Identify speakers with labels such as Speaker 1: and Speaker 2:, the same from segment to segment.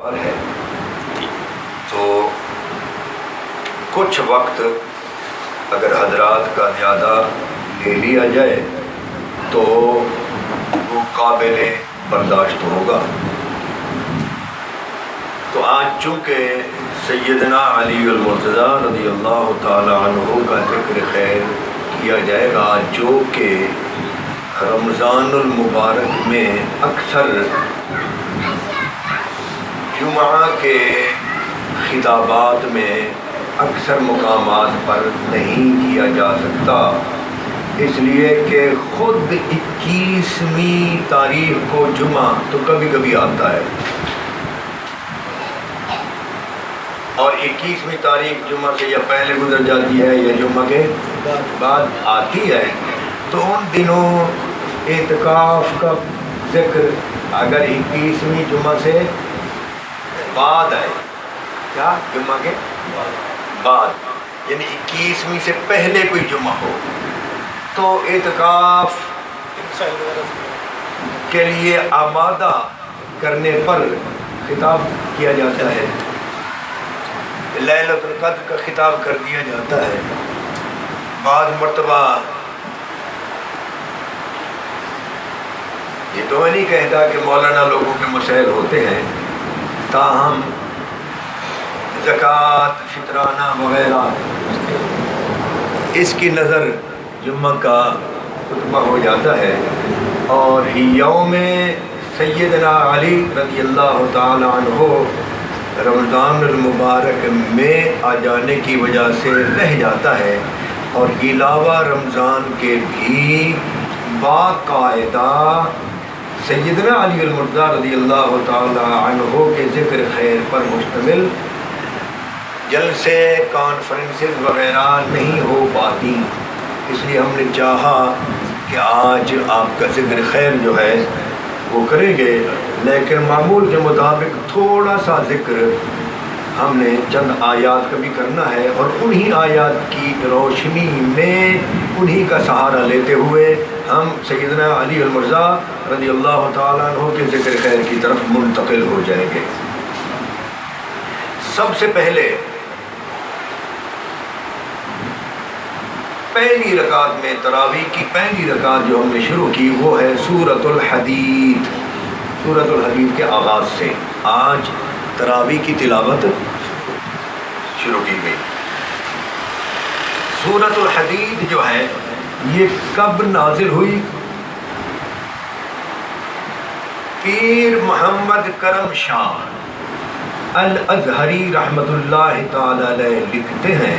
Speaker 1: ہے تو کچھ وقت اگر حضرات کا زیادہ لے لیا جائے تو وہ قابل برداشت ہوگا۔ تو آج چونکہ سیدنا علی المرتضیٰ رضی اللہ تعالی عنہ کا ذکر خیر کیا جائے گا، جو کہ رمضان المبارک میں اکثر جمعہ کے خطابات میں اکثر مقامات پر نہیں کیا جا سکتا، اس لیے کہ خود 21ویں تاریخ کو جمعہ تو کبھی کبھی آتا ہے، اور 21ویں تاریخ جمعہ سے یا پہلے گزر جاتی ہے یا جمعہ کے بعد آتی ہے، تو ان دنوں اعتکاف کا ذکر اگر 21ویں جمعہ سے بعد آئے، کیا جمعہ کے بعد یعنی 21ویں سے پہلے کوئی جمعہ ہو، تو اعتکاف کے لیے آمادہ کرنے پر خطاب کیا جاتا ہے، لیلۃ القدر کا خطاب کر دیا جاتا ہے۔ بعض مرتبہ یہ تو میں نہیں کہتا کہ مولانا لوگوں کے مسائل ہوتے ہیں، تاہم زکوٰۃ فطرانہ وغیرہ اس کی نظر جمعہ کا خطبہ ہو جاتا ہے، اور یوم سیدنا علی رضی اللہ تعالی عنہ رمضان المبارک میں آ جانے کی وجہ سے رہ جاتا ہے، اور علاوہ رمضان کے بھی باقاعدہ سیدنا علی المرتضیٰ رضی اللہ تعالی عنہ کے ذکر خیر پر مشتمل جلسے کانفرنسز وغیرہ نہیں ہو پاتی، اس لیے ہم نے چاہا کہ آج آپ کا ذکر خیر جو ہے وہ کریں گے، لیکن معمول کے مطابق تھوڑا سا ذکر ہم نے چند آیات کا بھی کرنا ہے، اور انہی آیات کی روشنی میں انہی کا سہارا لیتے ہوئے ہم سیدنا علی المرتضیٰ رضی اللہ تعالیٰ عنہ کے ذکر خیر کی طرف منتقل ہو جائیں گے۔ سب سے پہلے پہلی رکعت میں تراویح کی پہلی رکعت جو ہم نے شروع کی وہ ہے سورۃ الحدید۔ سورۃ الحدید کے آغاز سے آج تراویح کی تلاوت شروع کی گئی۔ سورۃ الحدید جو ہے یہ کب نازل ہوئی؟ پیر محمد کرم شاہ الازہری رحمۃ اللہ تعالی علیہ لکھتے ہیں،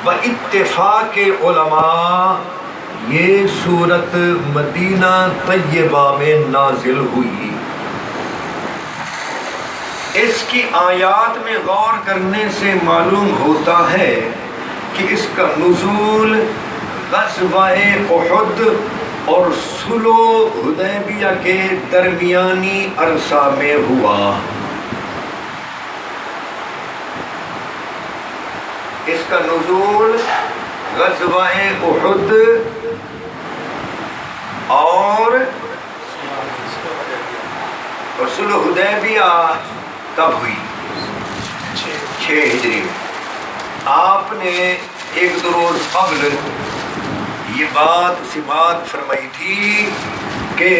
Speaker 1: باتفاق علماء یہ سورت مدینہ طیبہ میں نازل ہوئی۔ اس کی آیات میں غور کرنے سے معلوم ہوتا ہے کہ اس کا نزول غزوہ احد اور صلح حدیبیہ کے درمیانی عرصہ میں ہوا۔ اس کا نزول غزوہ احد اور صلح حدیبیہ کب ہوئی؟ 6 ہجری میں۔ آپ نے ایک دو روز قبل یہ بات فرمائی تھی کہ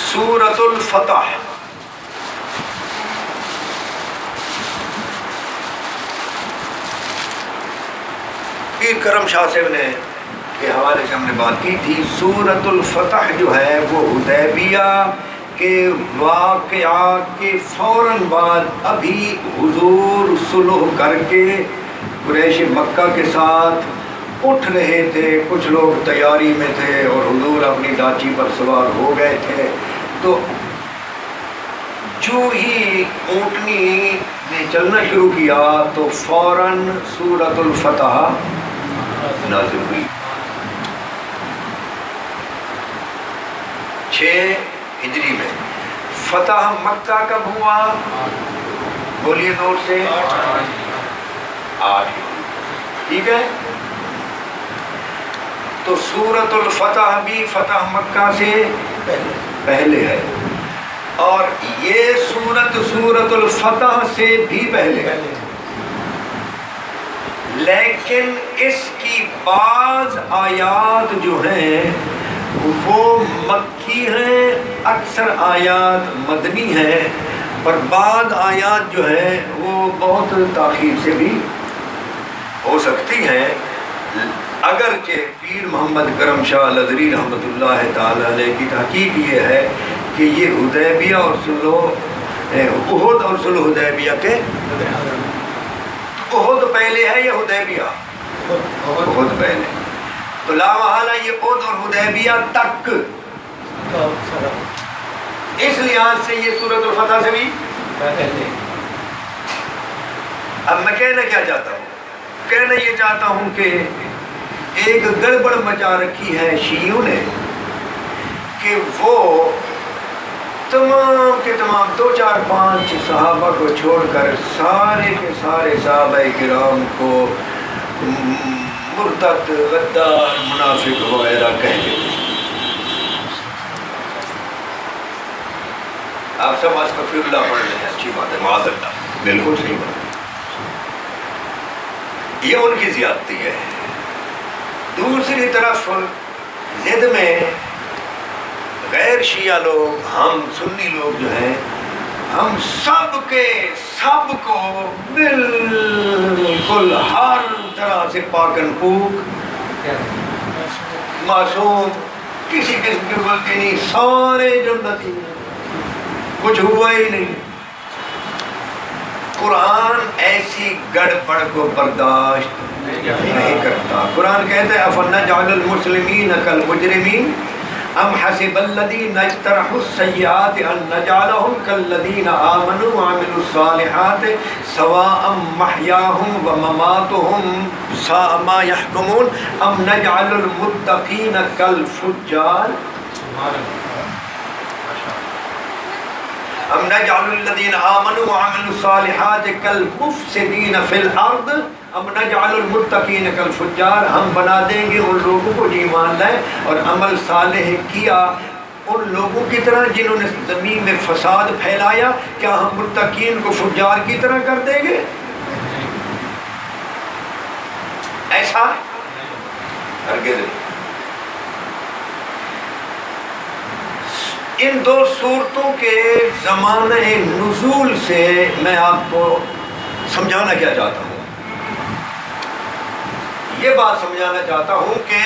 Speaker 1: سورۃ الفتح پیر کرم شاہ صاحب نے کے حوالے سے ہم نے بات کی تھی، سورۃ الفتح جو ہے وہ حدیبیہ کے واقعات کے فوراً بعد ابھی حضور صلح کر کے قریش مکہ کے ساتھ اٹھ رہے تھے، کچھ لوگ تیاری میں تھے اور حضور اپنی ڈاچی پر سوار ہو گئے تھے، تو جو ہی اونٹنی نے چلنا شروع کیا تو فوراً سورۃ الفتح نازل ہوئی۔ 6 ہجری میں۔ فتح مکہ کب ہوا؟ بولیے دور سے 8، ٹھیک ہے۔ تو سورۃ الفتح بھی فتح مکہ سے پہلے ہے، اور یہ سورت الفتح سے بھی پہلے ہے، لیکن اس کی بعض آیات جو ہیں وہ مکی ہیں، اکثر آیات مدنی ہیں، اور بعض آیات جو ہیں وہ بہت تاخیر سے بھی ہو سکتی ہیں، اگرچہ پیر محمد کرم شاہ لدری رحمۃ اللہ تعالی علیہ کی تحقیق یہ ہے کہ یہ حدیبیہ اور احد اور صلح حدیبیہ کے، احد پہلے ہے یا حدیبیہ؟ احد پہلے، تو لا محالہ یہ احد اور حدیبیہ تک، اس لحاظ سے یہ سورۃ الفتح سے بھی پہلے۔ اب میں کہنا کیا چاہتا ہوں؟ کہنا یہ چاہتا ہوں کہ ایک گڑبڑ مچا رکھی ہے شیعوں نے کہ وہ تمام کے تمام 2 4 5 صحابہ کو چھوڑ کر سارے کے سارے صحابہ کرام کو مرتد، غدار، منافق وغیرہ کہہ دیتے۔ آپ سب استغفر اللہ پڑھ لیں، اچھی بات ہے، معاذ اللہ، بالکل صحیح بات ہے، یہ ان کی زیادتی ہے۔ دوسری طرف ضد میں غیر شیعہ لوگ، ہم سنی لوگ جو ہیں، ہم سب کو بالکل ہر طرح سے پاکن پوک، معصوم، کسی قسم کی غلطی نہیں، سارے جنتی، کچھ ہوا ہی نہیں۔ قرآن ایسی گڑبڑ کو برداشت نہیں کرتا۔ قرآن کہتا ہے أَفَنَجْعَلُ الْمُسْلِمِينَ كَالْمُجْرِمِينَ أَمْ حَسِبَ الَّذِينَ اجْتَرَحُوا السَّيِّئَاتِ أَن نَّجْعَلَهُمْ كَالَّذِينَ آمَنُوا وَعَمِلُوا الصَّالِحَاتِ سَوَاءً مَحْيَاهُمْ وَمَمَاتُهُمْ سَاءَ مَا يَحْكُمُونَ أَمْ نَجْعَلُ الْمُتَّقِينَ كَالْفُجَّارِ ام نجعل الذین آمنوا وعملوا الصالحات کالمفسدین فی الارض ام نجعل المتقین کالفجار، ہم بنا دیں گے ان لوگوں کو جو ایمان لائے اور عمل صالح کیا ان لوگوں کی طرح جنہوں نے زمین میں فساد پھیلایا، کیا ہم متقین کو فجار کی طرح کر دیں گے؟ ایسا ہرگز نہیں۔ ان 2 صورتوں کے زمانہ نزول سے میں آپ کو سمجھانا کیا چاہتا ہوں، یہ بات سمجھانا چاہتا ہوں کہ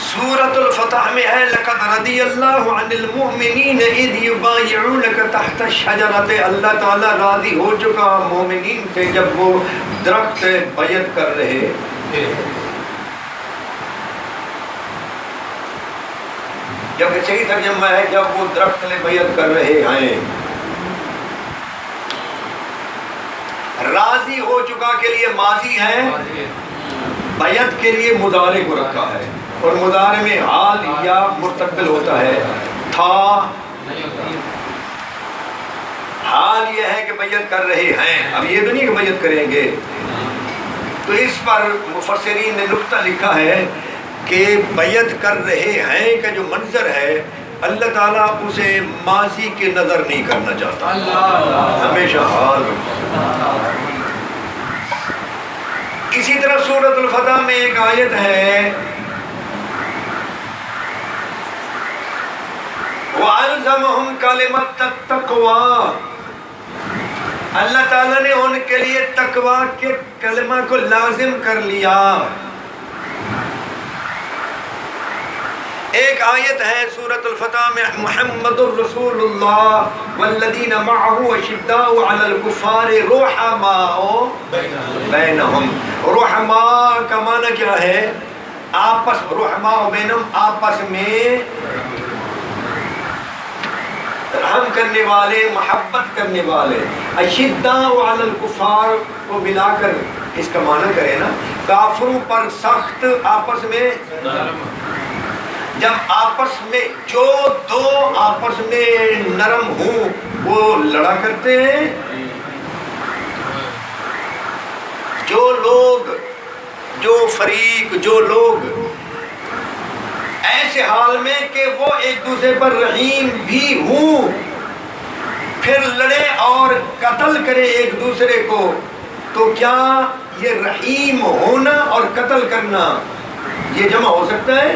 Speaker 1: سورۃ الفتح میں ہے لَقَدْ رَضِيَ اللَّهُ عَنِ الْمُؤْمِنِينَ إِذْ يُبَايِعُونَكَ تَحْتَ الشَّجَرَةِ، اللہ تعالیٰ راضی ہو چکا مومنین سے جب وہ درخت بیعت کر رہے۔ جبکہ صحیح ترجمہ ہے جب وہ درخت میں بیعت کر رہے ہیں۔ راضی ہو چکا کے لیے ماضی ہے، بیعت کے لیے مضارع کو رکھا ہے، اور مضارع میں حال یا مستقبل ہوتا ہے، تھا۔ حال یہ ہے کہ بیعت کر رہے ہیں، اب یہ تو نہیں کہ بیعت کریں گے۔ تو اس پر مفسرین نے نقطہ لکھا ہے کہ بیعت کر رہے ہیں کا جو منظر ہے اللہ تعالیٰ اسے ماضی کی نظر نہیں کرنا چاہتا، ہمیشہ حال۔ اسی طرح سورۃ الفتح میں ایک آیت ہے وَأَلْزَمَهُمْ كَلِمَةَ التَّقْوَىٰ، اللہ تعالیٰ نے ان کے لیے تقویٰ کے کلمہ کو لازم کر لیا۔ ایک آیت ہے سورۃ الفتح میں محمد الرسول اللہ والذین معه اشداء علی الکفار رحماء بینہم۔ رحماء کا معنی کیا ہے؟ آپس، رحماء بینہم آپس میں رحم کرنے والے، محبت کرنے والے۔ اشداء علی الکفار کو ملا کر اس کا معنی کرے نا، کافروں پر سخت، آپس میں جب آپس میں جو 2 آپس میں نرم ہوں وہ لڑا کرتے ہیں، جو لوگ، جو فریق، جو لوگ ایسے حال میں کہ وہ ایک دوسرے پر رحیم بھی ہوں، پھر لڑے اور قتل کرے ایک دوسرے کو، تو کیا یہ رحیم ہونا اور قتل کرنا یہ جمع ہو سکتا ہے؟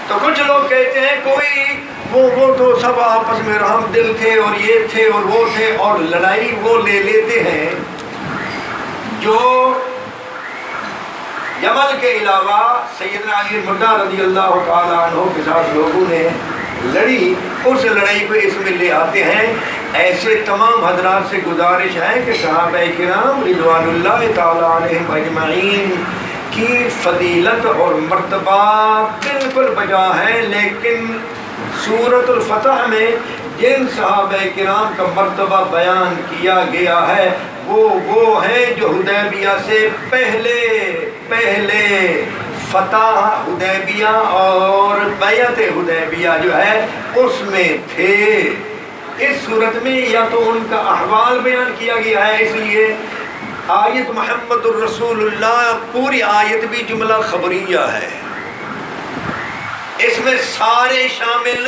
Speaker 1: تو کچھ لوگ کہتے ہیں کوئی وہ تو سب آپس میں رحم دل تھے اور یہ تھے اور وہ تھے، اور لڑائی وہ لے لیتے ہیں جو یمن کے علاوہ سیدنا علی مردہ رضی اللہ تعالیٰ عنہ کے ساتھ لوگوں نے لڑی، اس لڑائی کو اس میں لے آتے ہیں۔ ایسے تمام حضرات سے گزارش ہے کہ صحابہ کرام رضوان اللہ تعالیٰ علیہم اجمعین کی فضیلت اور مرتبہ بالکل بجا ہے، لیکن سورۃ الفتح میں جن صحابہ کرام کا مرتبہ بیان کیا گیا ہے وہ ہیں جو حدیبیہ سے پہلے فتح حدیبیہ اور بیعت حدیبیہ جو ہے اس میں تھے۔ اس صورت میں یا تو ان کا احوال بیان کیا گیا ہے، اس لیے آیت محمد الرسول اللہ پوری آیت بھی جملہ خبریہ ہے، اس میں سارے شامل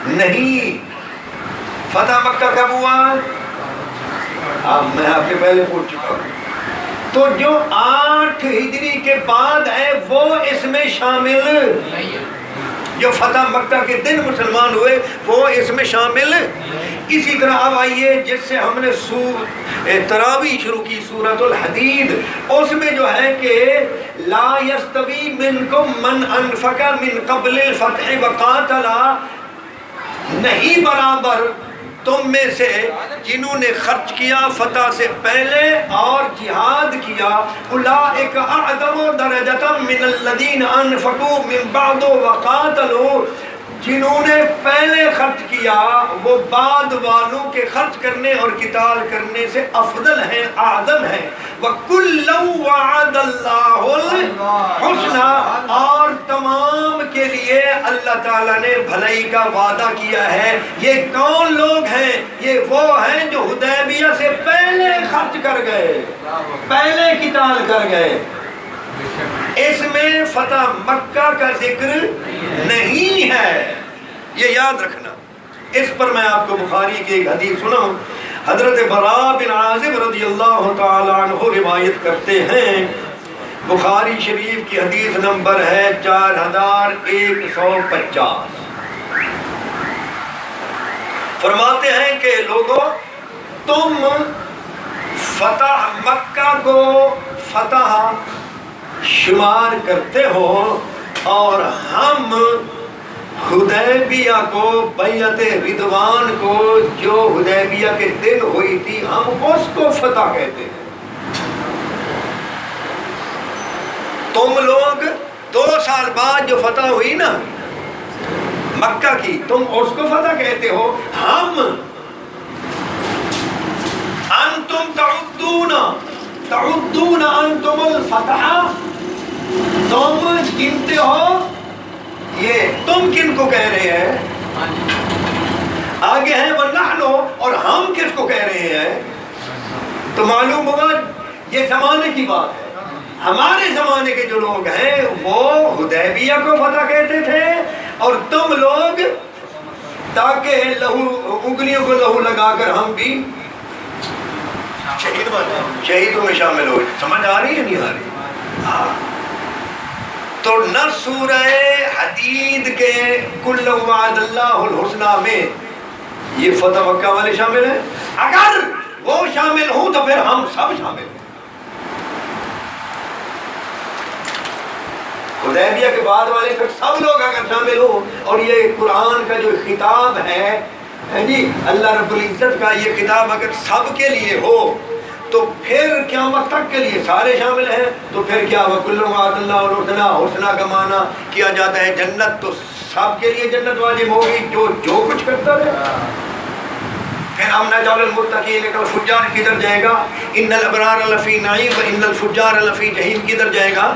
Speaker 1: نہیں۔ فتح مکہ کب ہوا؟ میں آپ کے پہلے پوچھ چکا ہوں۔ تو جو 8 ہجری کے بعد ہے وہ اس میں شامل نہیں، جو فتح مکہ کے دن مسلمان ہوئے وہ اس میں شامل۔ اسی طرح اب آئیے جس سے ہم نے تراویح شروع کی سورۃ الحدید، اس میں جو ہے کہ لا یستوی منکم من انفق من قبل الفتح وقاتل، نہیں برابر تم میں سے جنہوں نے خرچ کیا فتح سے پہلے اور جہاد کیا، اولئک اعظم درجۃ من الذین انفقوا من بعد وقاتلوا، جنہوں نے پہلے خرچ کیا وہ بعد والوں کے خرچ کرنے اور قتال کرنے سے افضل ہیں، اعظم ہیں۔ وَكُلًّا وَعَدَ اللَّهُ الْحُسْنَى، اور تمام کے لیے اللہ تعالیٰ نے بھلائی کا وعدہ کیا ہے۔ یہ کون لوگ ہیں؟ یہ وہ ہیں جو حدیبیہ سے پہلے خرچ کر گئے، پہلے قتال کر گئے۔ اس میں فتح مکہ کا ذکر نہیں ہے، یہ یاد رکھنا۔ اس پر میں آپ کو بخاری کی ایک حدیث سناؤں۔ حضرت براء بن عازب رضی اللہ تعالی عنہ روایت کرتے ہیں، بخاری شریف کی حدیث نمبر ہے 4150۔ فرماتے ہیں کہ لوگوں، تم فتح مکہ کو فتح شمار کرتے ہو اور ہم حدیبیہ کو، بیعت رضوان کو جو حدیبیہ کے دن ہوئی تھی، ہم اس کو فتح کہتے ہیں۔ تم لوگ 2 سال بعد جو فتح ہوئی نا مکہ کی، تم اس کو فتح کہتے ہو۔ ہم انتم تعدون انتم الفتح، تم گنتے ہو، یہ تم کن کو کہہ رہے ہیں؟ آگے ہیں وَنَحْنُ، اور ہم کس کو کہہ رہے ہیں؟ تو معلوم ہوگا یہ زمانے کی بات ہے۔ ہمارے زمانے کے جو لوگ ہیں وہ حدیبیہ کو فتح کہتے تھے، اور تم لوگ تاکہ لہو انگلیوں کو لہو لگا کر ہم بھی شہیدوں میں شامل ہو۔ سمجھ آ رہی ہے نہیں آ رہی؟ تو نہ سورہ حدید کے کل وعد اللہ الحسنہ میں یہ فتح مکہ والے شامل ہیں؟ اگر وہ شامل ہوں تو پھر ہم سب شامل ہیں۔ حدیبیہ کے بعد والے پھر سب لوگ اگر شامل ہوں، اور یہ قرآن کا جو خطاب ہے جی اللہ رب العزت کا یہ خطاب اگر سب کے لیے ہو تو پھر قیامت تک کے لیے سارے شامل ہیں۔ تو پھر کیا وَكُلٌّ وَعَدَ اللَّهُ الْحُسْنَى، حسنہ کا معنی کیا جاتا ہے جنت، تو سب کے لیے جنت واجب ہوگی جو کچھ کرتا ہے۔ پھر ہم نجعل المتقین کالفجار کدھر جائے گا؟ ان الابرار لفی نعیم وان الفجار لفی جحیم کدھر جائے گا؟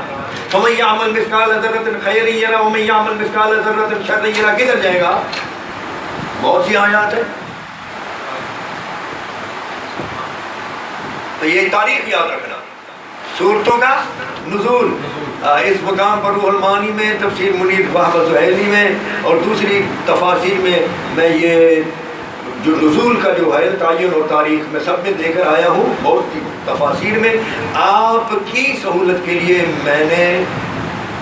Speaker 1: فمن یعمل مثقال ذرۃ خیرا یرہ ومن یعمل مثقال ذرۃ شرا یرہ کدھر جائے گا؟ بہت سی آیات ہیں۔ تو یہ تاریخ یاد رکھنا، سورتوں کا نزول۔ اس مقام پر روح المعانی میں، تفسیر منیر وہب زہیلی میں اور دوسری تفاسیر میں یہ جو نزول کا جو ہے تعین اور تاریخ میں سب میں دے کر آیا ہوں، بہت سی تفاسیر میں۔ آپ کی سہولت کے لیے میں نے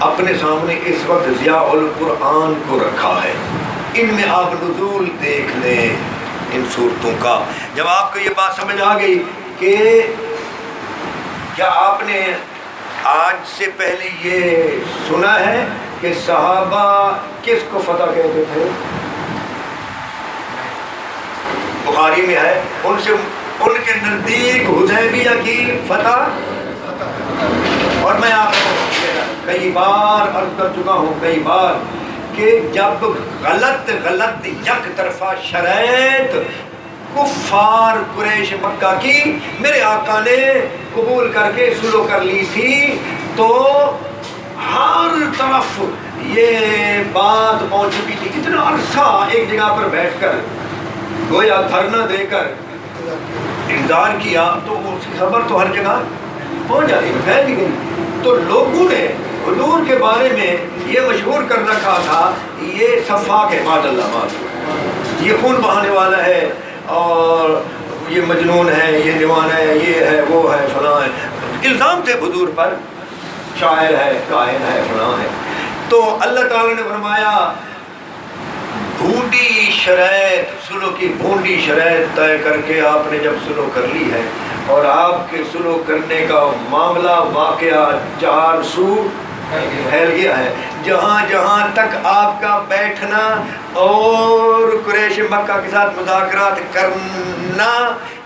Speaker 1: اپنے سامنے اس وقت ضیاء القرآن کو رکھا ہے، ان میں آپ نزول دیکھ لیں ان صورتوں کا۔ جب آپ کو یہ بات سمجھ آ گئی کہ کیا آپ نے آج سے پہلے یہ سنا ہے کہ صحابہ کس کو فتح کہتے تھے؟ بخاری میں ہے، ان کے نزدیک حدیبیہ کی فتح، اور میں آپ کو کئی بار عرض کر چکا ہوں کئی بار کہ جب غلط یک طرفہ شرائط کفار قریش مکہ کی میرے آقا نے قبول کر کے سلو کر لی تھی، تو ہر طرف یہ بات پہنچ چکی تھی۔ اتنا عرصہ ایک جگہ پر بیٹھ کر گویا دھرنا دے کر انتظار کیا تو اس کی خبر تو ہر جگہ پہنچ جاتی، پھیل گئی، تو لوگوں نے حضور کے بارے میں یہ مشہور کر رکھا تھا یہ سفاک ہے، معاذ اللہ معاذ، یہ خون بہانے والا ہے، اور یہ مجنون ہے، یہ دیوانہ ہے، یہ ہے، وہ ہے، فلاں ہے، الزام تھے حضور پر، شاعر ہے، کاہن ہے، فلاں ہے۔ تو اللہ تعالیٰ نے فرمایا بھونڈی شرائط، سلو کی بھونڈی شرائط طے کر کے آپ نے جب سلو کر لی ہے، اور آپ کے سلو کرنے کا معاملہ واقعہ چار سو پھیل گیا ہے، جہاں جہاں تک آپ کا بیٹھنا اور قریش مکہ کے ساتھ مذاکرات کرنا،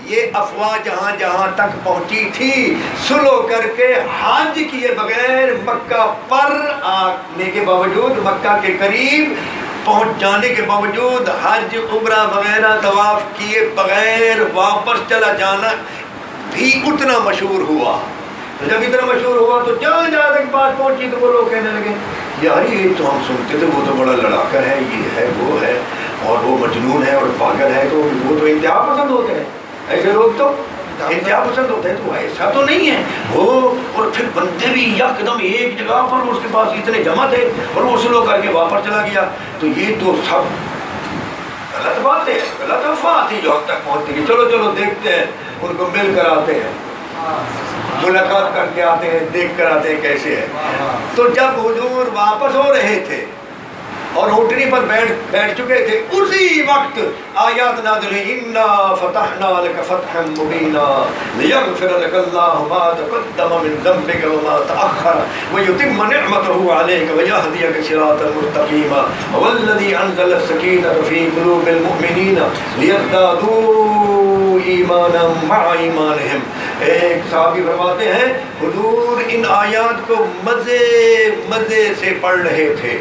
Speaker 1: یہ افواہ جہاں جہاں تک پہنچی تھی، سلو کر کے حج کیے بغیر، مکہ پر آنے کے باوجود، مکہ کے قریب پہنچ جانے کے باوجود حج عمرہ وغیرہ طواف کیے بغیر واپس چلا جانا بھی اتنا مشہور ہوا۔ جب اتنا مشہور ہوا تو جہاں جہاں تک بات پہنچی تو وہ لوگ کہنے لگے یار یہ تو ہم سنتے تھے وہ تو بڑا لڑاکا ہے، یہ ہے، وہ ہے، اور وہ مجنون ہے اور پاگل ہے، تو وہ تو انتہا پسند ہوتے ہیں، ایسے لوگ تو انتہا پسند ہوتے ہیں، تو ایسا تو نہیں ہے وہ۔ اور پھر بندے بھی یکدم ایک جگہ پر اس کے پاس اتنے جمع تھے اور وہ سلو کر کے واپس چلا گیا، تو یہ تو سب غلط بات ہے، غلط افواہ تھی جو ہم تک پہنچتی گئی۔ چلو چلو دیکھتے ہیں، ان کو مل کر آتے ہیں، ملاقات کر کے آتے ہیں، دیکھ کر آتے ہیں کیسے ہے۔ تو جب حضور واپس ہو رہے تھے اور اونٹنی پر بیٹھ چکے تھے، اسی وقت آیات نازل ہوئی، انا فتحنا لک فتحا مبینا لیغفر لک اللہ ما تقدم من ذنبک وما تأخر ویتم نعمته علیک ویہدیک صراطا مستقیما والذی انزل السکینۃ فی قلوب المؤمنین لیزدادوا ایمانا مع ایمانہم۔ ایک صحابی فرماتے ہیں حضور ان آیات کو مزے سے پڑھ رہے تھے،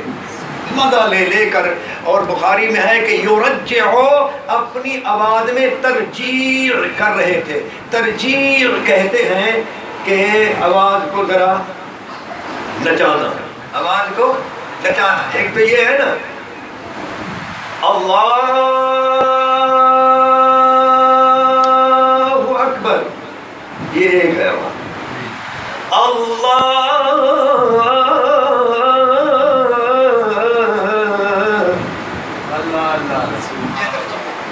Speaker 1: مزہ لے کر، اور بخاری میں ہے کہ یرجعو، اپنی آواز میں ترجیع کر رہے تھے۔ ترجیع کہتے ہیں کہ آواز کو ذرا نچانا، آواز کو نچانا۔ ایک تو یہ ہے نا اللہ اکبر، یہ ایک ہے اللہ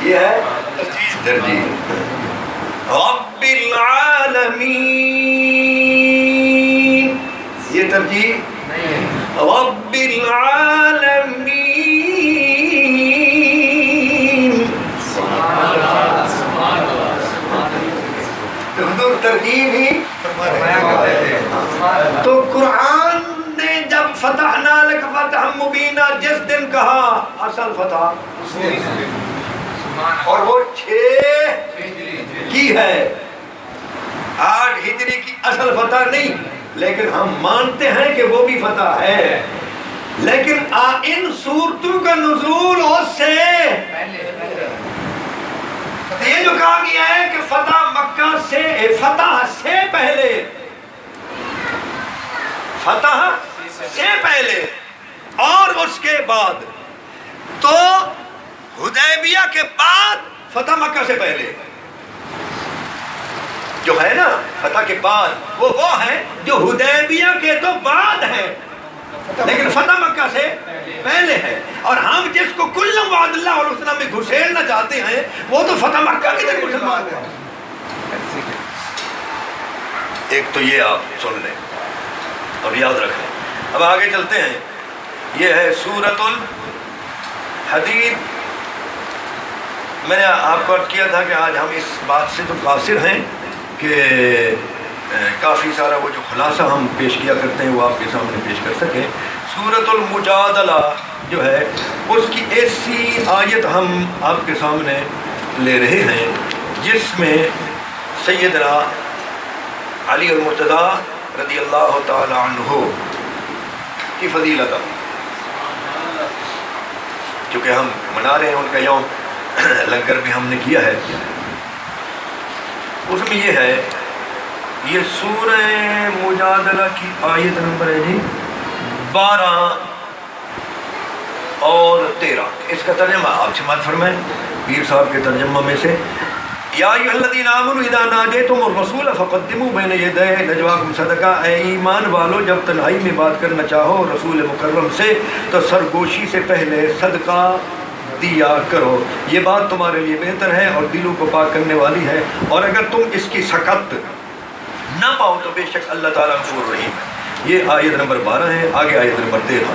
Speaker 1: یہ ہے ترجیح۔ رب العالمین، یہ ترجیح رب العالمین، حضور ترجیح ہی۔ تو قرآن نے جب فتحنا لک فتحا مبینا جس دن کہا، اصل فتح اور وہ 6 کی ہے، 8 ہجری کی اصل فتح نہیں، لیکن ہم مانتے ہیں کہ وہ بھی فتح ہے، لیکن ان صورتوں کا نزول اس سے یہ جو کہا گیا ہے کہ فتح مکہ سے، فتح سے پہلے، فتح سے پہلے اور اس کے بعد، تو حدیبیہ کے بعد فتح مکہ سے پہلے جو ہے نا فتح کے بعد وہ ہے جو حدیبیہ کے تو بعد ہے، لیکن فتح مکہ سے پہلے ہے. اور ہم جس کو کلم وعد اللہ والحسنہ میں گھسیڑنا چاہتے ہیں وہ تو فتح مکہ کے دن مسلمان ہے. ایک تو یہ آپ سن لیں اور یاد رکھیں. اب آگے چلتے ہیں. یہ ہے سورۃ الحدید. میں نے آپ کو عرض کیا تھا کہ آج ہم اس بات سے تو قاصر ہیں کہ کافی سارا وہ جو خلاصہ ہم پیش کیا کرتے ہیں وہ آپ کے سامنے پیش کر سکیں. سورۃ المجادلہ جو ہے اس کی ایسی آیت ہم آپ کے سامنے لے رہے ہیں جس میں سیدنا علی المرتضیٰ رضی اللہ تعالی عنہ کی فضیلت، چونکہ ہم منا رہے ہیں ان کا یوم، لنگر بھی ہم نے کیا ہے. اس میں یہ ہے، یہ سورہ مجادلہ کی آیت نمبر ہے جی 12 اور 13. اس کا ترجمہ آپ سماعت فرمائیں پیر صاحب کے ترجمہ میں سے. یا ایھا الذین آمنوا اذا ناجیتم الرسول فقدموا بین یدی نجواکم صدقہ. اے ایمان والو جب تنہائی میں بات کرنا چاہو رسول مکرم سے تو سرگوشی سے پہلے صدقہ دیا کرو، یہ بات تمہارے لیے بہتر ہے اور دلوں کو پاک کرنے والی ہے، اور اگر تم اس کی سکت نہ پاؤ تو بے شک اللہ تعالیٰ غفور رحیم ہے. یہ آیت نمبر 12 ہے. آگے آیت نمبر 13.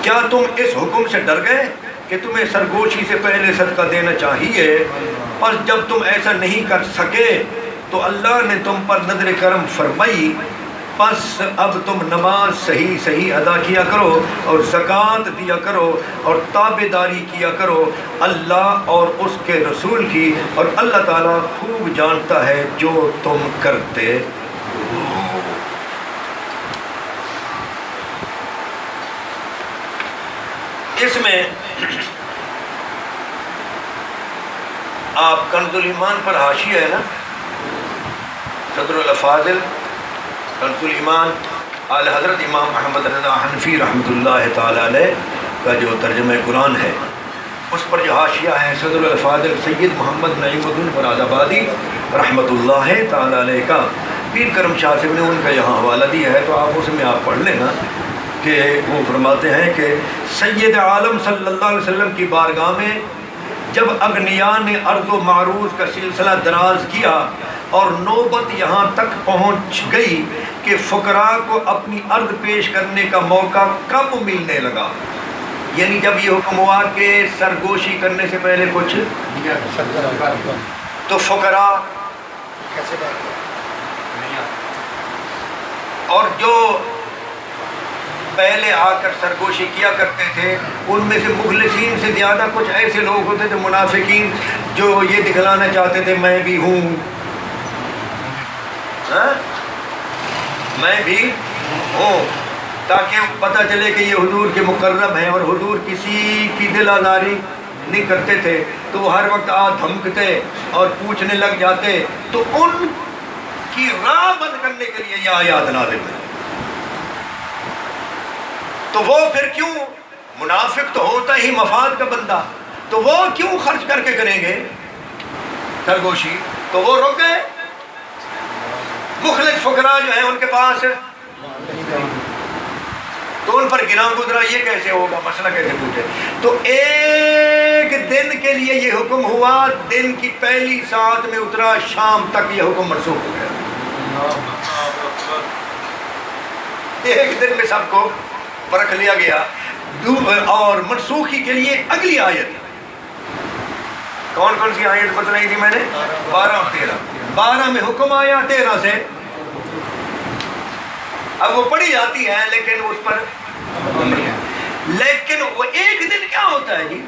Speaker 1: کیا تم اس حکم سے ڈر گئے کہ تمہیں سرگوشی سے پہلے صدقہ دینا چاہیے، اور جب تم ایسا نہیں کر سکے تو اللہ نے تم پر نظر کرم فرمائی، پس اب تم نماز صحیح ادا کیا کرو اور زکوٰۃ دیا کرو اور تابعداری کیا کرو اللہ اور اس کے رسول کی، اور اللہ تعالیٰ خوب جانتا ہے جو تم کرتے ہو. اس میں آپ کنز الایمان پر حاشیہ ہے نا، صدر الافاضل کنز الایمان اعلی حضرت امام احمد رضا حنفی رحمۃ اللہ تعالی علیہ کا جو ترجمہ قرآن ہے اس پر جو حاشیہ ہے صدر الافاضل سید محمد نعیم الدین مراد آبادی رحمۃ اللہ تعالی علیہ کا، پیر کرم شاہ صاحب نے ان کا یہاں حوالہ دیا ہے، تو آپ اس میں آپ پڑھ لینا کہ وہ فرماتے ہیں کہ سید عالم صلی اللہ علیہ وسلم کی بارگاہ میں جب اغنیا نے عرض و معروض کا سلسلہ دراز کیا اور نوبت یہاں تک پہنچ گئی کہ فقراء کو اپنی عرض پیش کرنے کا موقع کب ملنے لگا، یعنی جب یہ حکم ہوا کہ سرگوشی کرنے سے پہلے کچھ تو فقراء اور جو پہلے آ کر سرگوشی کیا کرتے تھے ان میں سے مخلصین سے زیادہ کچھ ایسے لوگ ہوتے تھے منافقین جو یہ دکھلانا چاہتے تھے میں بھی ہوں، میں بھی ہوں، تاکہ پتہ چلے کہ یہ حضور کے مقرب ہیں، اور حضور کسی کی دل آزاری نہیں کرتے تھے تو وہ ہر وقت دھمکتے اور پوچھنے لگ جاتے، تو ان کی راہ بند کرنے کے لیے یہ آیات نازل ہوئی. تو وہ پھر کیوں، منافق تو ہوتا ہی مفاد کا بندہ، تو وہ کیوں خرچ کر کے کریں گے سرگوشی، تو وہ رک گئے. مخلص فقراء جو ہیں ان کے پاس تو ان پر گراں گزرا یہ کیسے ہوگا، مسئلہ کیسے پوچھے. تو ایک دن کے لیے یہ حکم ہوا، دن کی پہلی ساعت میں اترا، شام تک یہ حکم منسوخ ہو گیا. ایک دن میں سب کو پرکھ لیا گیا. اور منسوخی کے لیے اگلی آیت کون کون سی آیت بتلائی تھی میں نے؟ 12 اور 13. 12 میں حکم آیا، 13 سے اب وہ پڑھی جاتی ہے لیکن اس پر لیکن وہ ایک دن کیا ہوتا ہے جی،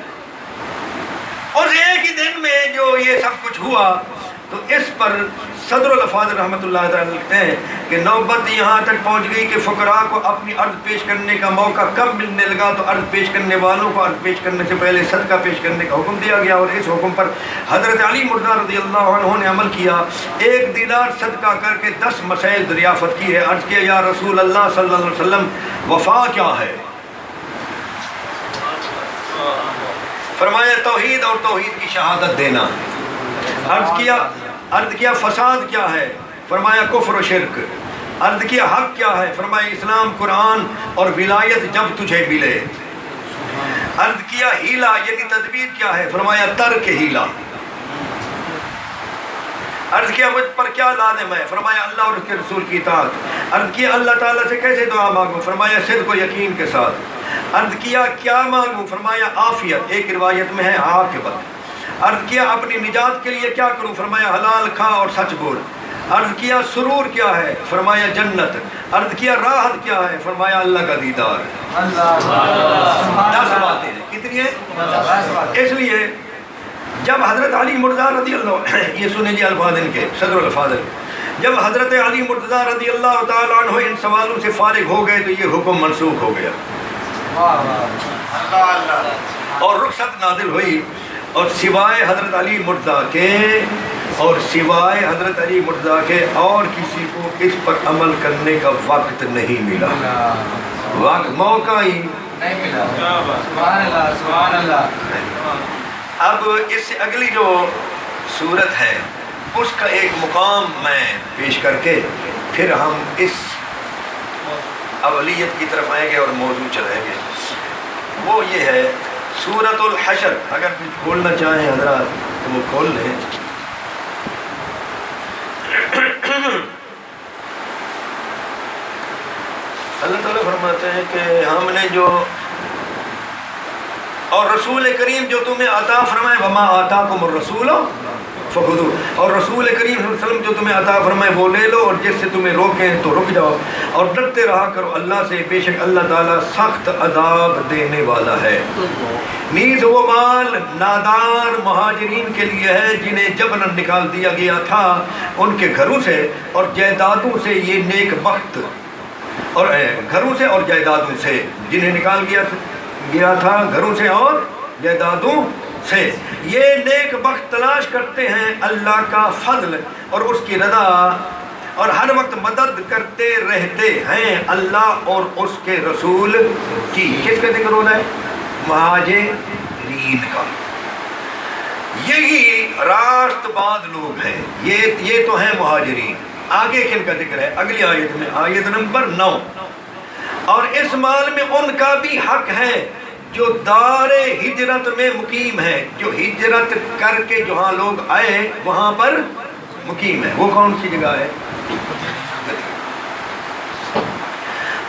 Speaker 1: اور ایک ہی دن میں جو یہ سب کچھ ہوا. تو اس پر صدر الافاضل رحمۃ اللہ تعالیٰ لکھتے ہیں کہ نوبت یہاں تک پہنچ گئی کہ فقراء کو اپنی عرض پیش کرنے کا موقع کب ملنے لگا، تو عرض پیش کرنے والوں کو عرض پیش کرنے سے پہلے صدقہ پیش کرنے کا حکم دیا گیا، اور اس حکم پر حضرت علی مرتضیٰ رضی اللہ عنہ نے عمل کیا. 1 دینار صدقہ کر کے 10 مسائل دریافت کی ہے. عرض کیا یا رسول اللہ صلی اللہ علیہ وسلم وفا کیا ہے؟ فرمایا توحید اور توحید کی شہادت دینا. عرض کیا فساد کیا ہے؟ فرمایا کفر و شرک. عرض کیا حق کیا ہے؟ فرمایا اسلام قرآن اور ولایت جب تجھے ملے. عرض کیا ہیلا یعنی تدبیر کیا ہے؟ فرمایا ترک ہیلا. عرض کیا مجھ پر کیا لازم ہے؟ فرمایا اللہ اور اس کے رسول کی اطاعت. عرض کیا اللہ تعالیٰ سے کیسے دعا مانگوں؟ فرمایا صدق و یقین کے ساتھ. عرض کیا مانگوں؟ فرمایا عافیت، ایک روایت میں ہے عاقبت. عرض کیا اپنی نجات کے لیے کیا کروں؟ فرمایا حلال کھا اور سچ بول. عرض کیا سرور کیا ہے؟ فرمایا جنت. عرض کیا راحت کیا ہے؟ فرمایا اللہ کا دیدار. 10 باتیں ہیں. کتنی ہیں؟ اس لیے جب حضرت علی مرتضیٰ رضی اللہ یہ سنیں جی الفاظ ان کے صدر الفاظ، جب حضرت علی مرتضیٰ رضی اللہ تعالیٰ عنہ ان سوالوں سے فارغ ہو گئے تو یہ حکم منسوخ ہو گیا اور رخصت نازل ہوئی. اور سوائے حضرت علی مرتضیٰ کے اور کسی کو اس پر عمل کرنے کا وقت نہیں ملا، وقت موقع ہی نہیں ملا. سبحان اللہ. اب اس سے اگلی جو صورت ہے اس کا ایک مقام میں پیش کر کے پھر ہم اس اولیت کی طرف آئیں گے اور موضوع چلائیں گے. وہ یہ ہے سورۃ الحشر. اگر کچھ کھولنا چاہیں حضرات تو وہ کھول لیں. اللہ تعالیٰ فرماتے ہیں کہ ہم نے جو اور رسول کریم جو تمہیں عطا فرمائے وما آتاکم الرسول فخذوہ، اور رسول کریم صلی اللہ علیہ وسلم جو تمہیں عطا فرمائے وہ لے لو، اور جس سے تمہیں روکیں تو رک جاؤ، اور ڈرتے رہا کرو اللہ سے، بے شک اللہ تعالیٰ سخت عذاب دینے والا ہے. نیز وہ مال نادار مہاجرین کے لیے ہے جنہیں جبراً نکال دیا گیا تھا ان کے گھروں سے اور جائیدادوں سے. یہ نیک بخت اور گھروں سے اور جائیدادوں سے، جنہیں نکال گیا تھا گھروں سے اور جائیدادوں سے. یہ نیک بخت تلاش کرتے ہیں اللہ کا فضل اور اس کی رضا، اور ہر وقت مدد کرتے رہتے ہیں اللہ اور اس کے رسول کی. کس کا ذکر ہو رہا ہے؟ مہاجرین کا. یہی راست باز لوگ ہیں، یہ تو ہیں مہاجرین. آگے کن کا ذکر ہے؟ اگلی آیت میں، آیت نمبر 9. اور اس مال میں ان کا بھی حق ہے جو دار ہجرت میں مقیم ہے، جو ہجرت کر کے جہاں لوگ آئے وہاں پر مقیم ہے. وہ کون سی جگہ ہے؟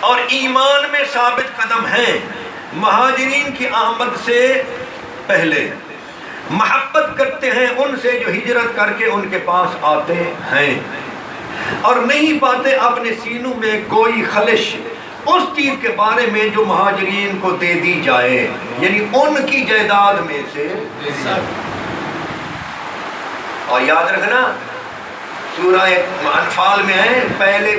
Speaker 1: اور ایمان میں ثابت قدم ہیں مہاجرین کی آمد سے پہلے، محبت کرتے ہیں ان سے جو ہجرت کر کے ان کے پاس آتے ہیں، اور نہیں پاتے اپنے سینوں میں کوئی خلش اس چیز کے بارے میں جو مہاجرین کو دے دی جائے، یعنی ان کی جائیداد میں سے. اور یاد رکھنا سورہ انفال میں ہے پہلے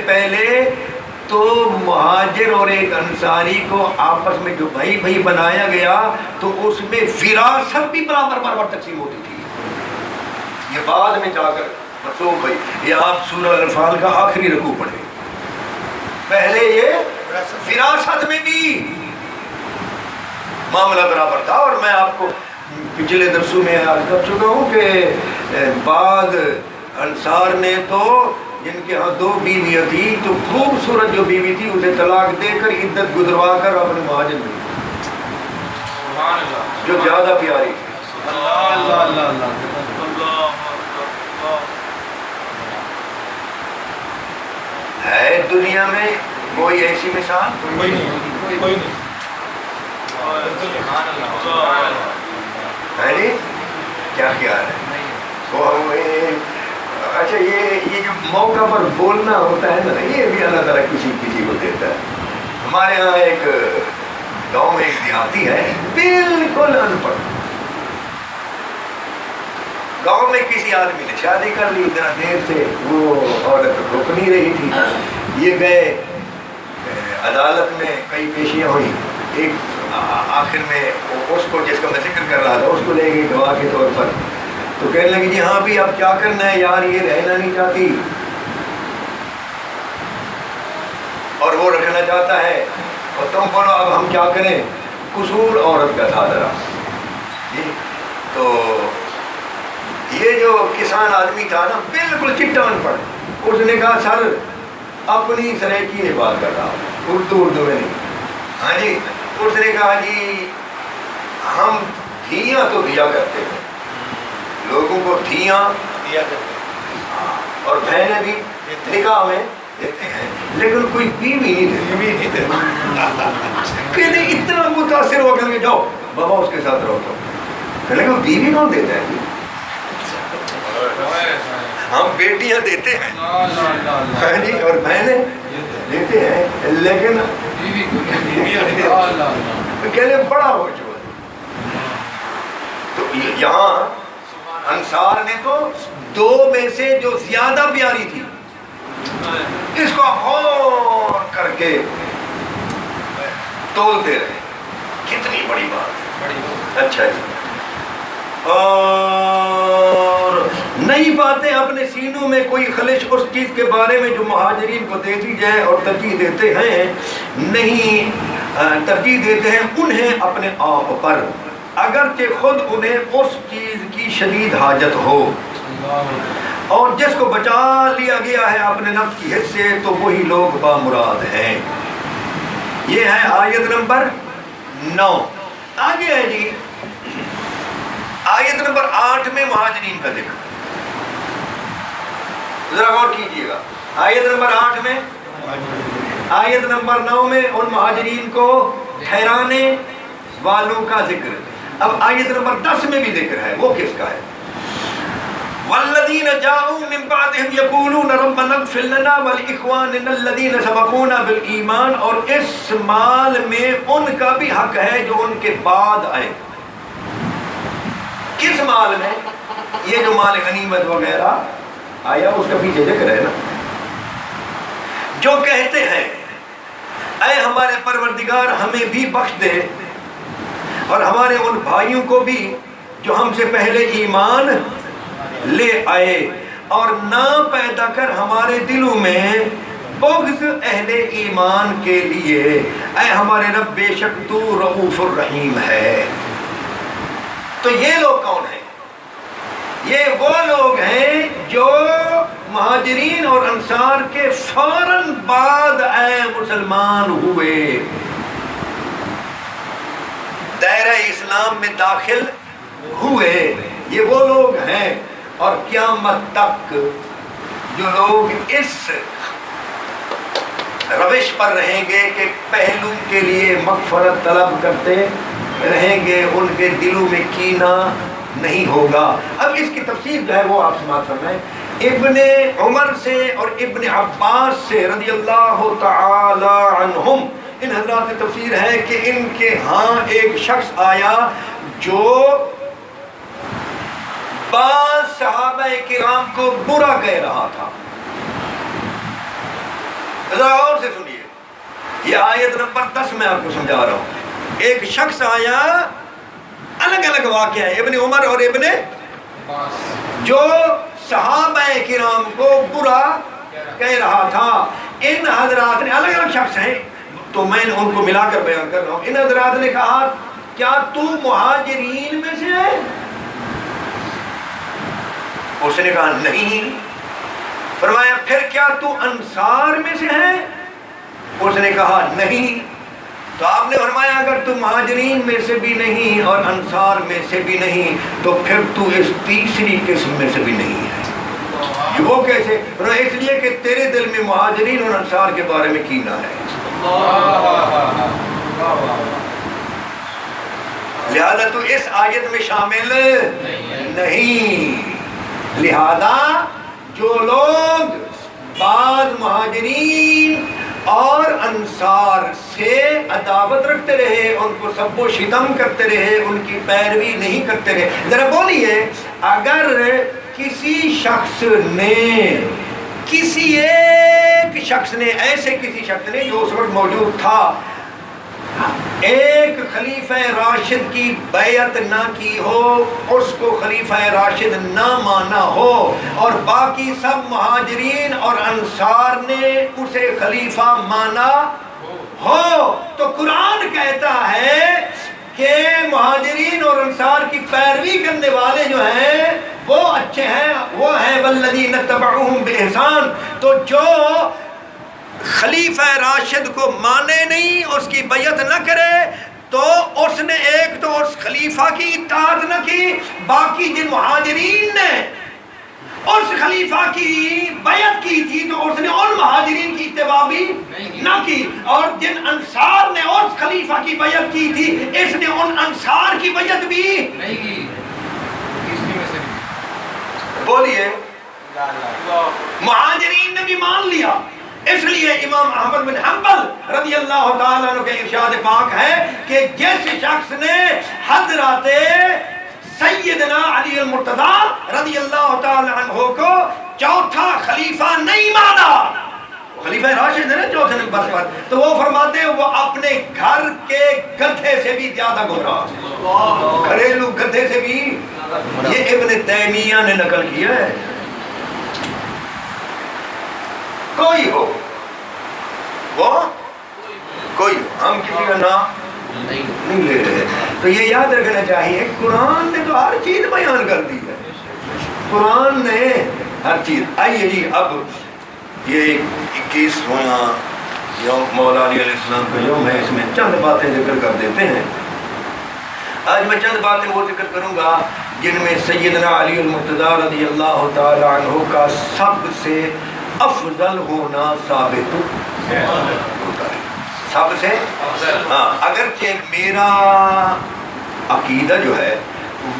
Speaker 1: تو مہاجر اور ایک انصاری کو آپس میں جو بھائی بنایا گیا تو اس میں وراثت بھی برابر تقسیم ہوتی تھی. یہ بعد میں جا کر منسوخ ہوئی. یہ آپ سورہ انفال کا آخری رکوع پڑھیں. پہلے یہ وراثت میں بھی معاملہ برابر تھا. اور میں آپ کو پچھلے درسوں میں عرض کر چکا ہوں کہ بعض انصار نے تو جن کے ہاں 2 بیویاں تھیں تو خوبصورت جو بیوی تھی اسے طلاق دے کر عدت گزروا کر اپنے مہاجر میں جو زیادہ پیاری تھی. ہے دنیا میں کوئی ایسی مثال؟ کوئی نہیں. ہے نہیں؟ کیا خیال ہے؟ اچھا یہ جو موقع پر بولنا ہوتا ہے نا، یہ بھی اللہ تعالیٰ کسی کو دیتا ہے. ہمارے یہاں ایک گاؤں میں ایک دیہاتی ہے بالکل ان پڑھ. گاؤں میں کسی آدمی نے شادی کر لی، اتنا دیر سے وہ عورت رک نہیں رہی تھی. یہ گئے عدالت میں، کئی پیشیاں ہوئی. ایک آخر میں اس کو جس کا میں ذکر کر رہا تھا اس کو لے گئی گواہ کے طور پر. تو کہنے لگی جی ہاں بھی اب کیا کرنا ہے یار، یہ رہنا نہیں چاہتی اور وہ رکھنا چاہتا ہے، اور تم بولو اب ہم کیا کریں. قصور عورت کا تھا ذرا. تو یہ جو کسان آدمی تھا نا بالکل چٹا ان پڑھ، اس نے کہا سر اپنی سریکی نے بات کر رہا ہوں، اردو میں نہیں. ہاں جی. اس نے کہا جی ہم دھیاں تو دیا کرتے ہیں، لوگوں کو دھیاں دیا کرتے ہیں اور بہنیں بھی نکاح میں دیتے ہیں، لیکن کوئی بیوی نہیں دیتے. کہتے اتنا متاثر ہو کر کے جاؤ بابا اس کے ساتھ رہو. تو لیکن بیوی کون دیتا ہے؟ ہم بیٹیاں دیتے ہیں جی اور بہنیں دیتے ہیں، لیکن کہنے بڑا ہو چکا. تو یہاں انصار نے تو دو میں سے جو زیادہ پیاری تھی اس کو غور کر کے تولتے رہے. کتنی بڑی بات. اچھا جی. اور نہیں پاتے اپنے سینوں میں کوئی خلش اس چیز کے بارے میں جو مہاجرین کو دے دی جائے، اور ترجیح دیتے ہیں نہیں ترجیح دیتے ہیں انہیں اپنے آپ پر، اگرچہ خود انہیں اس چیز کی شدید حاجت ہو. اور جس کو بچا لیا گیا ہے اپنے نفس کی حد سے تو وہی لوگ بامراد ہیں. یہ ہے آیت نمبر 9. آگے ہے جی آیت نمبر 8 میں مہاجرین کا ذکر. ذرا غور کیجئے گا. آیت نمبر 8 میں، آیت نمبر 9 میں ان مہاجرین کو ٹھہرانے والوں کا ذکر. اب آیت نمبر 10 میں بھی ذکر ہے. وہ کس کا ہے؟ والذین جاءوا من بعدهم یقولون ربنا اغفر لنا ولاخواننا الذین سبقونا بالایمان. اور اس مال میں ان کا بھی حق ہے جو ان کے بعد آئے. کس مال میں؟ یہ جو مال غنیمت وغیرہ آیا اس کا پیچھے ذکر ہے نا. جو کہتے ہیں اے ہمارے پروردگار ہمیں بھی بخش دے اور ہمارے ان بھائیوں کو بھی جو ہم سے پہلے ایمان لے آئے، اور نہ پیدا کر ہمارے دلوں میں بغض اہل ایمان کے لیے، اے ہمارے رب بے شک تو رؤوف الرحیم ہے. تو یہ لوگ کون ہیں؟ یہ وہ لوگ ہیں جو مہاجرین اور انصار کے فوراً بعد آئے مسلمان ہوئے، دائرہ اسلام میں داخل ہوئے. یہ وہ لوگ ہیں. اور قیامت تک جو لوگ اس روش پر رہیں گے کہ پہلو کے لیے مغفرت طلب کرتے رہیں گے، ان کے دلوں میں کینہ نہیں ہوگا. اب اس کی تفسیر جو ہے وہ آپ سماعت فرمائیں. ابن عمر سے اور ابن عباس سے رضی اللہ تعالی عنہم، ان حضرات کی تفسیر ہے کہ ان کے ہاں ایک شخص آیا جو بعض صحابہ کرام کو برا کہہ رہا تھا. ذرا اور سے سنیے، یہ آیت نمبر 10 میں آپ کو سمجھا رہا ہوں. ایک شخص آیا، الگ الگ واقعہ ہے ابن عمر اور ابن جو صحابہ کرام کو برا کہہ رہا تھا. ان حضرات نے، الگ الگ شخص ہیں تو میں نے ان کو ملا کر بیان کر رہا ہوں. ان حضرات نے کہا کیا تو مہاجرین میں سے ہے؟ اس نے کہا نہیں. فرمایا پھر کیا تو انصار میں سے ہے؟ اس نے کہا نہیں. تو آپ نے فرمایا اگر تو مہاجرین میں سے بھی نہیں اور انصار میں سے بھی نہیں تو پھر تو اس تیسری قسم میں سے بھی نہیں ہے. وہ کیسے؟ اس لیے کہ تیرے دل میں مہاجرین اور انصار کے بارے میں کینہ ہے، لہذا تو اس آیت میں شامل نہیں. لہذا جو لوگ بعض مہاجرین اور انصار سے عداوت رکھتے رہے، ان کو سب و شتم کرتے رہے، ان کی پیروی نہیں کرتے رہے. ذرا بولیے، اگر کسی شخص نے ایسے کسی شخص نے جو اس وقت موجود تھا ایک خلیفہ راشد کی بیعت نہ کی ہو، اس کو خلیفہ راشد نہ مانا ہو، اور باقی سب مہاجرین اور انصار نے اسے خلیفہ مانا ہو، تو قرآن کہتا ہے کہ مہاجرین اور انصار کی پیروی کرنے والے جو ہیں وہ اچھے ہیں. وہ ہیں والذین اتبعوہم بإحسان، تو جو خلیفہ راشد کو مانے نہیں، اس کی بیعت نہ کرے، تو اس نے ایک تو اس خلیفہ کی اطاعت نہ کی، باقی جن مہاجرین نے اس خلیفہ کی بیعت کی تھی تو اس نے ان مہاجرین کی اتباع بھی نہ کی، اور جن انصار نے اس خلیفہ کی بیعت کی تھی اس نے ان انصار کی بیعت بھی نہیں کی۔ بولیے، مہاجرین نے بھی مان لیا۔ اس لیے امام احمد بن حنبل رضی اللہ تعالیٰ عنہ کے ارشاد پاک ہے کہ جس شخص نے حضرت سیدنا علی المرتضی رضی اللہ تعالیٰ عنہ کو چوتھا خلیفہ نہیں مانا، خلیفہ راشد ہے نا چوتھے نمبر پر، تو وہ فرماتے ہیں وہ اپنے گھر کے گدھے سے بھی زیادہ گمراہ، گھریلو گدھے سے بھی۔ یہ ابن تیمیہ نے نقل کیا ہے۔ کوئی ہو وہ کوئی ہو، ہم کسی کا نام نہیں لے رہے، تو یہ یاد رکھنا چاہیے قرآن نے تو ہر چیز بیان کر دی ہے، قرآن نے ہر چیز۔ آئیے جی، اب یہ 21واں یوم مولا علی علیہ السلام کا یوم ہے، اس میں چند باتیں ذکر کر دیتے ہیں۔ آج میں چند باتیں وہ ذکر کروں گا جن میں سیدنا علی المرتضی رضی اللہ تعالی عنہ کا سب سے افضل ہونا ثابت ہوتا ہے، سب سے ہاں، اگرچہ میرا عقیدہ جو ہے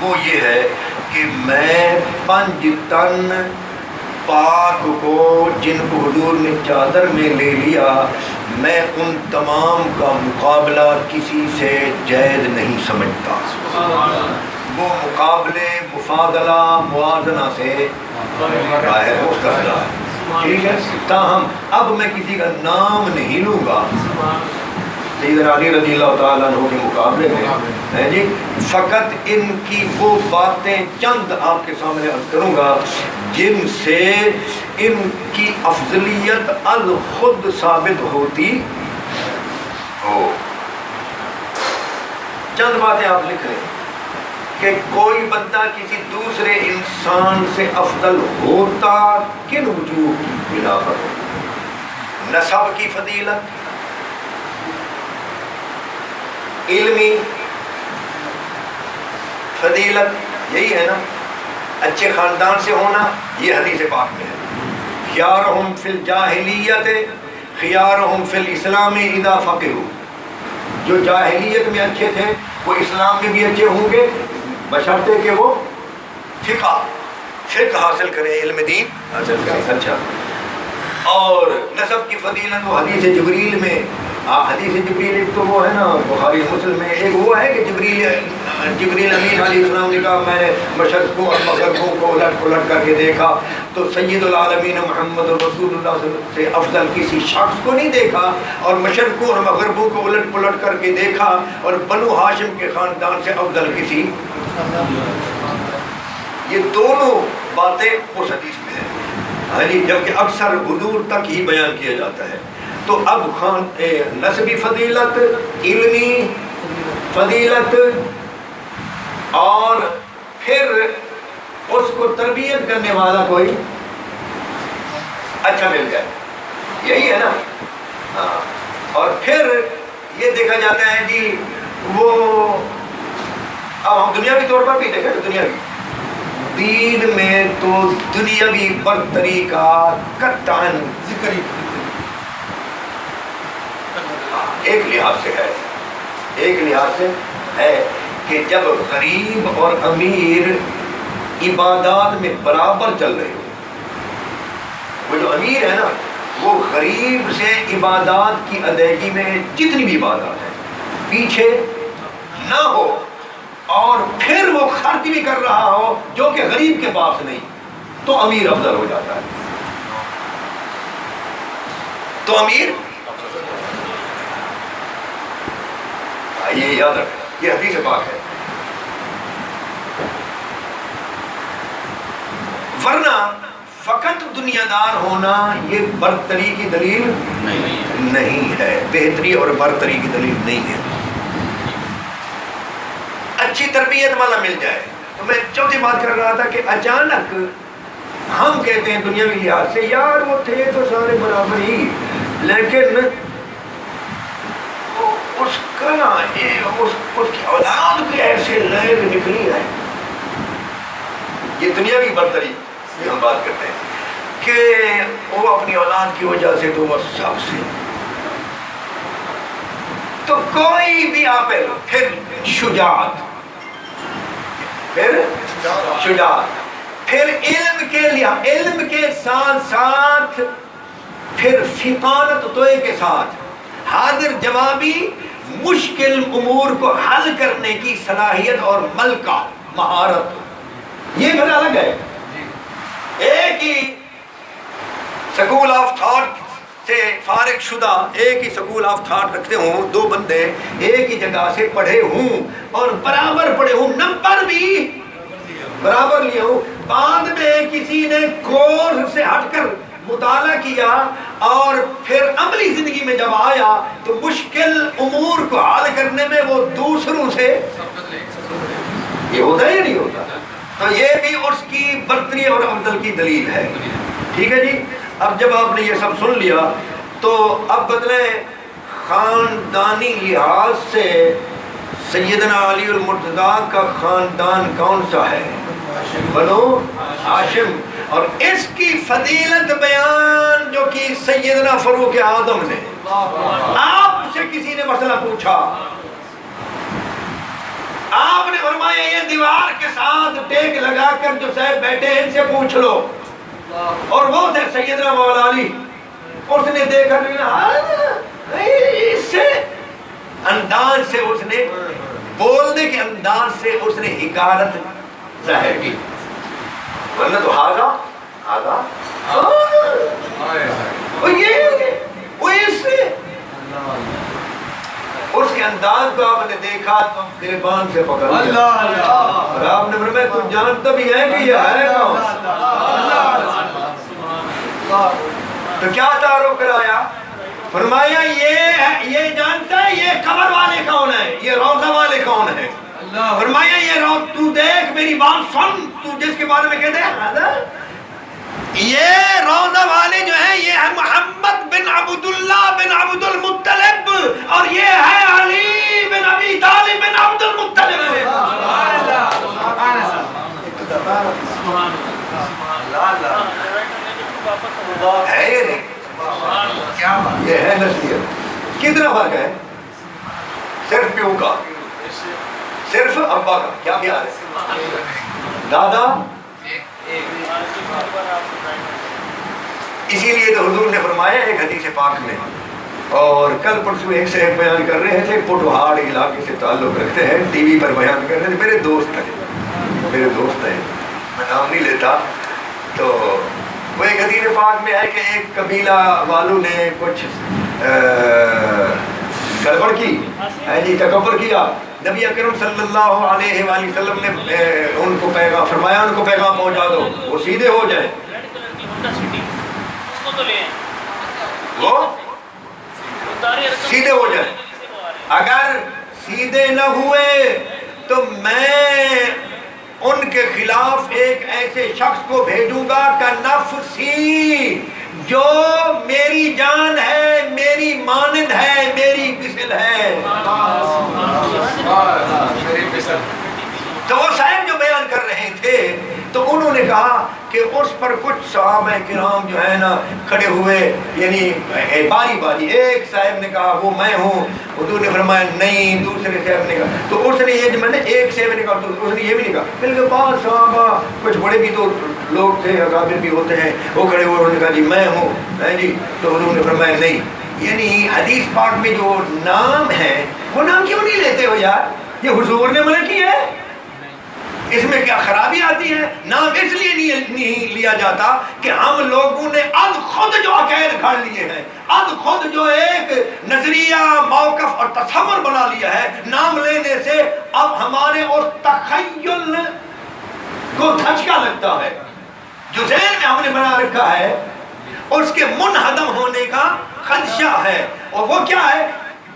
Speaker 1: وہ یہ ہے کہ میں 5 تن پاک کو جن کو حضور نے چادر میں لے لیا، میں ان تمام کا مقابلہ کسی سے جائز نہیں سمجھتا۔ وہ مقابلے مفاضلہ موازنہ سے باہر مستفیض ہے، ٹھیک ہے۔ تاہم اب میں کسی کا نام نہیں لوں گا سیدنا علی رضی اللہ تعالیٰ عنہ کے مقابلے میں ہے جی، فقط ان کی وہ باتیں چند آپ کے سامنے عرض کروں گا جن سے ان کی افضلیت الخود ثابت ہوتی ہو۔ چند باتیں آپ لکھ لیں کہ کوئی بندہ کسی دوسرے انسان سے افضل ہوتا کن وجوہ کی بنا پر؟ نسب کی فضیلت، علمی فضیلت، یہی ہے نا، اچھے خاندان سے ہونا، یہ حدیث پاک میں ہے۔ خیارہم فی الجاہلیت خیارہم فی الاسلام اذا فقہوا، جو جاہلیت میں اچھے تھے وہ اسلام میں بھی اچھے ہوں گے بشرطے کہ وہ فقہ حاصل کریں، علم دین حاصل کریں۔ اچھا، اور نسب کی فضیلت وہ حدیث جبریل میں، حدیث جبریل ایک تو وہ ہے نا بخاری مسلم میں، ایک وہ ہے کہ جبریل امین علیہ السلام نے کہا میں نے مشرقوں اور مغربوں کو الٹ پلٹ کر کے دیکھا تو سید العالمین محمد رسول اللہ صلی اللہ علیہ وسلم سے افضل کسی شخص کو نہیں دیکھا، اور مشرقوں اور مغربوں کو الٹ پلٹ کر کے دیکھا اور بنو ہاشم کے خاندان سے افضل کسی۔ یہ دونوں باتیں اس حدیث میں ہیں، ہاں جی، جبکہ اکثر حضور تک ہی بیان کیا جاتا ہے۔ تو اب نسبی فضیلت، علمی فضیلت، اور پھر اس کو تربیت کرنے والا کوئی اچھا مل جائے، یہی ہے نا۔ ہاں، اور پھر یہ دیکھا جاتا ہے جی وہ، اب ہم دنیاوی طور پر بھی دیکھیں، دنیاوی دین میں تو دنیاوی برتری کا قطعاً ذکر ہی ایک لحاظ سے ہے، ایک لحاظ سے ہے کہ جب غریب اور امیر عبادات میں برابر چل رہے ہو، وہ جو امیر ہے نا وہ غریب سے عبادات کی ادائیگی میں جتنی بھی عبادات ہیں پیچھے نہ ہو، اور پھر وہ خرچ بھی کر رہا ہو جو کہ غریب کے پاس نہیں، تو امیر افضل ہو جاتا ہے، تو امیر یہ یاد رکھ، یہ حدیث پاک ہے۔ ورنہ فقط دنیا دار ہونا یہ برتری کی دلیل نہیں ہے، بہتری اور برتری کی دلیل نہیں ہے۔ اچھی تربیت والا مل جائے، تو میں چوتھی بات کر رہا تھا کہ اچانک ہم کہتے ہیں دنیاوی لحاظ سے یار وہ تھے تو سارے برابر ہی، لیکن اس کا نا اس کی اولاد بھی ایسے لہر نکلی ہے. یہ دنیاوی برتری کی ہم بات کرتے ہیں کہ وہ اپنی اولاد کی وجہ سے تو وہ سب سے، تو کوئی بھی آپ پھر شجاعت، پھر شجاعت، پھر علم کے لیے، علم کے ساتھ ساتھ پھر فطانت توئے کے ساتھ حاضر جوابی مشکل امور کو حل کرنے کی صلاحیت اور ملکہ مہارت، یہ پھر الگ ہے. ایک ہی سکول آف تھاٹ سے فارغ شدہ، ایک ہی سکول آف تھاٹ رکھتے ہوں دو بندے، ایک ہی جگہ سے پڑھے ہوں اور برابر پڑھے ہوں، نمبر بھی برابر لیے ہوں، بعد میں کسی نے کورس سے ہٹ کر مطالعہ کیا اور پھر عملی زندگی میں جب آیا تو مشکل امور کو حل کرنے میں وہ دوسروں سے، یہ ہوتا ہے یا نہیں ہوتا؟ تو یہ بھی اس کی برتری اور افضل کی دلیل ہے. ٹھیک ہے جی. اب جب آپ نے یہ سب سن لیا تو اب بدلیں خاندانی لحاظ سے سیدنا علی المرتضیٰ کا خاندان کون سا ہے؟ بنو ہاشم. اور اس کی فضیلت بیان جو کی سیدنا فاروق اعظم نے، آپ سے کسی نے مسئلہ پوچھا، آپ نے فرمایا یہ دیوار کے ساتھ ٹیک لگا کر جو صاحب بیٹھے ہیں ان سے پوچھ لو، اور وہ تھے سیدنا مولا علی. اس نے دیکھا اس سے انداز سے، اس نے بولنے کے انداز سے اس نے حکارت ظاہر کی، ورنہ تو آگا وہ اس کے انداز کو آپ نے دیکھا تو گریبان سے پکڑ لیا اور آپ نے فرمایا تم جانتا بھی ہے کہ یہ ہے کون؟ تو کیا تعارف کرایا؟ فرمایا یہ جانتا ہے یہ قبر والے کون ہیں، یہ روضہ والے کون ہیں. فرمایا یہ تو دیکھ میری بات سن، تو جس کے بارے میں کہتے ہیں یہ روضہ والے جو ہیں یہ ہے محمد بن عبداللہ بن عبد المطلب، اور یہ ہے علی بن ابی طالب بن عبد المطلب. ہے یہ نہیں؟ یہ ہے نصیحت. کتنا فرق ہے؟ صرف پیو کا، صرف ابا کا. کیا خیال ہے؟ دادا. اسی لیے تو حضور نے فرمایا ایک حدیث پاک میں، اور کل پرسوں ایک سے ایک بیان کر رہے تھے، پٹوہاڑ علاقے سے تعلق رکھتے ہیں، ٹی وی پر بیان کر رہے تھے، میرے دوست ہیں، میں نام نہیں لیتا. تو وہ ایک حدیث پاک میں ہے کہ ایک قبیلہ والوں نے کچھ گڑبڑ کی، تکبر کیا. نبی اکرم صلی اللہ علیہ وآلہ وسلم نے ان کو پیغام فرمایا، ان کو پیغام پہنچا دو وہ سیدھے ہو جائیں. وہ سیدھے ہو جائیں. اگر سیدھے نہ ہوئے تو میں ان کے خلاف ایک ایسے شخص کو بھیجوں گا کا نفسی، جو میری جان ہے، میری مانند ہے، میری مثل ہے. تو وہ صاحب جو بیان کر رہے تھے تو انہوں نے کہا کہ اس پر کچھ صحابہ کرام جو ہے نا کھڑے ہوئے، یعنی باری باری. ایک صاحب نے کہا وہ میں ہوں، حضور نے فرمایا نہیں. دوسرے صاحب نے کہا، تو اس نے یہ جو میں نے ایک صاحب نے کہا تو اس نے یہ بھی نہیں کہا، بلکہ بعض صحابہ کچھ بڑے بھی تو لوگ تھے، اکابر بھی ہوتے ہیں، وہ کھڑے ہوئے انہوں نے کہا جی میں ہوں جی. تو حضور نے فرمایا نہیں. یعنی حدیث پاک میں جو نام ہے وہ نام کیوں نہیں لیتے ہو یار؟ یہ حضور نے منع کیا ہے، اس میں کیا خرابی آتی ہے؟ نام اس لیے نہیں لیا جاتا کہ ہم لوگوں نے اب خود جو عقائد گھڑ لیے ہیں، اب خود جو ایک نظریہ، موقف اور تصور بنا لیا ہے، نام لینے سے اب ہمارے اس تخیل کو دھچکا لگتا ہے. جو ذہن میں ہم نے بنا رکھا ہے اس کے منہدم ہونے کا خدشہ ہے. اور وہ کیا ہے؟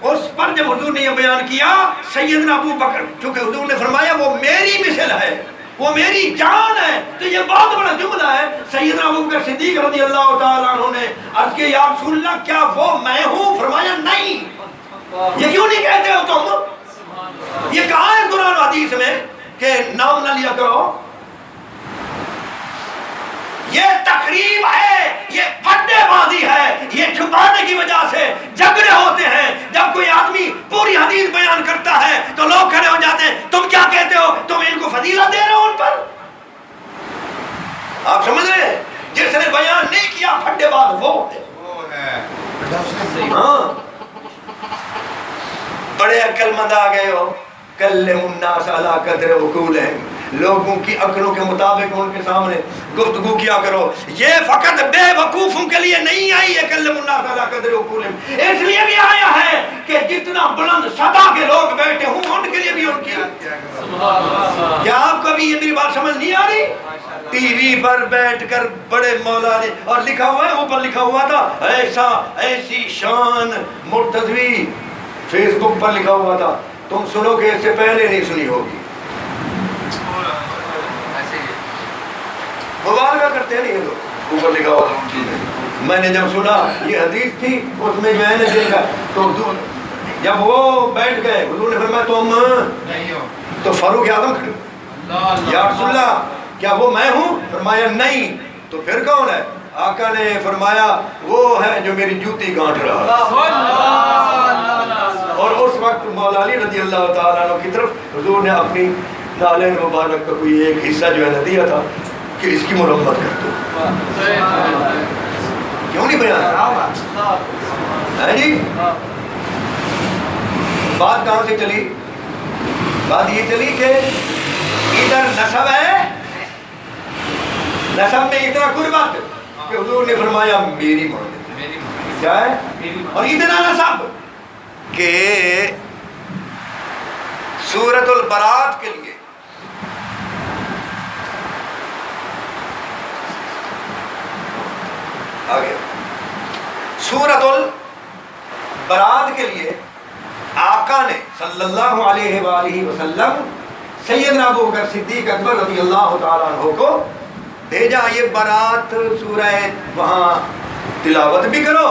Speaker 1: اس پر جب حضور نے یہ بیان کیا، سیدنا ابو بکر، چونکہ حضور نے فرمایا وہ میری مثل ہے، وہ میری جان ہے. تو یہ بہت بڑا جملہ ہے. سیدنا ابوبکر صدیق رضی اللہ تعالیٰ عنہ نے عرض کیا یا رسول اللہ کیا وہ میں ہوں؟ فرمایا نہیں. یہ کیوں نہیں کہتے ہو تم؟ یہ کہاں ہے قرآن و حدیث میں کہ نام نہ لیا کرو؟ یہ تقریب ہے, یہ پھڈے بازی ہے, یہ چھپانے کی وجہ سے جھگڑے ہوتے ہیں. جب کوئی آدمی پوری حدیث بیان کرتا ہے تو لوگ کھڑے ہو جاتے ہیں, تم کیا کہتے ہو؟ تم ان کو فضیلت دے رہے ہو ان پر. آپ سمجھ رہے ہیں؟ جس نے بیان نہیں کیا پھڈے باز وہ ہے. ہاں بڑے عقل مند آ گئے ہو. کلم الناس علی قدر عقولہم, لوگوں کی عقلوں کے مطابق ان کے سامنے گفتگو کیا کرو. یہ فقط بے وقوفوں کے لیے نہیں آئی ہے کلم الناس علی قدر عقولہم, اس لیے بھی آیا ہے کہ جتنا بلند سطح کے لوگ بیٹھے ہوں ان کے لیے بھی ان کی. کیا آپ کو بھی یہ میری بات سمجھ نہیں آ رہی؟ ٹی وی پر بیٹھ کر بڑے مولانا, اور لکھا ہوا ہے اوپر لکھا ہوا تھا ایسا ایسی شان مرتضوی, فیس بک پر لکھا ہوا تھا. تم سنو کہ اس سے پہلے نہیں سنی ہوگی. مبالغہ کرتے نہیں ہیں لوگ. اوپر لکھا ہوا تھا. میں نے جب سنا یہ حدیث تھی اس میں میں نے دیکھا تو جب وہ بیٹھ گئے حضور نے فرمایا تم تو فاروق اعظم کھڑے, یا رسول اللہ کیا وہ میں ہوں؟ فرمایا نہیں. تو پھر کون ہے؟ آقا نے فرمایا وہ ہے جو میری جوتی گانٹھ رہا. اور اس وقت مولا علی رضی اللہ تعالیٰ عنہ کی طرف حضور نے اپنی نالین مبارک کا کوئی ایک حصہ جو ہے نہ دیا تھا کہ اس کی مرمت کر دو. کیوں نہیں بیان ہے جی؟ بات کہاں سے چلی؟ بات یہ چلی کہ ادھر نسب ہے, نسب میں اتنا قربت کہ حضور نے فرمایا میری ماں کیا ہے, اور اتنا نسب کہ سورۃ البرات کے لیے آگے سورۃ البرات کے لیے آقا نے صلی اللہ علیہ وآلہ وسلم سیدنا ابوبکر صدیق اکبر رضی اللہ تعالیٰ عنہ کو بھیجا. یہ برات سورہ وہاں تلاوت بھی کرو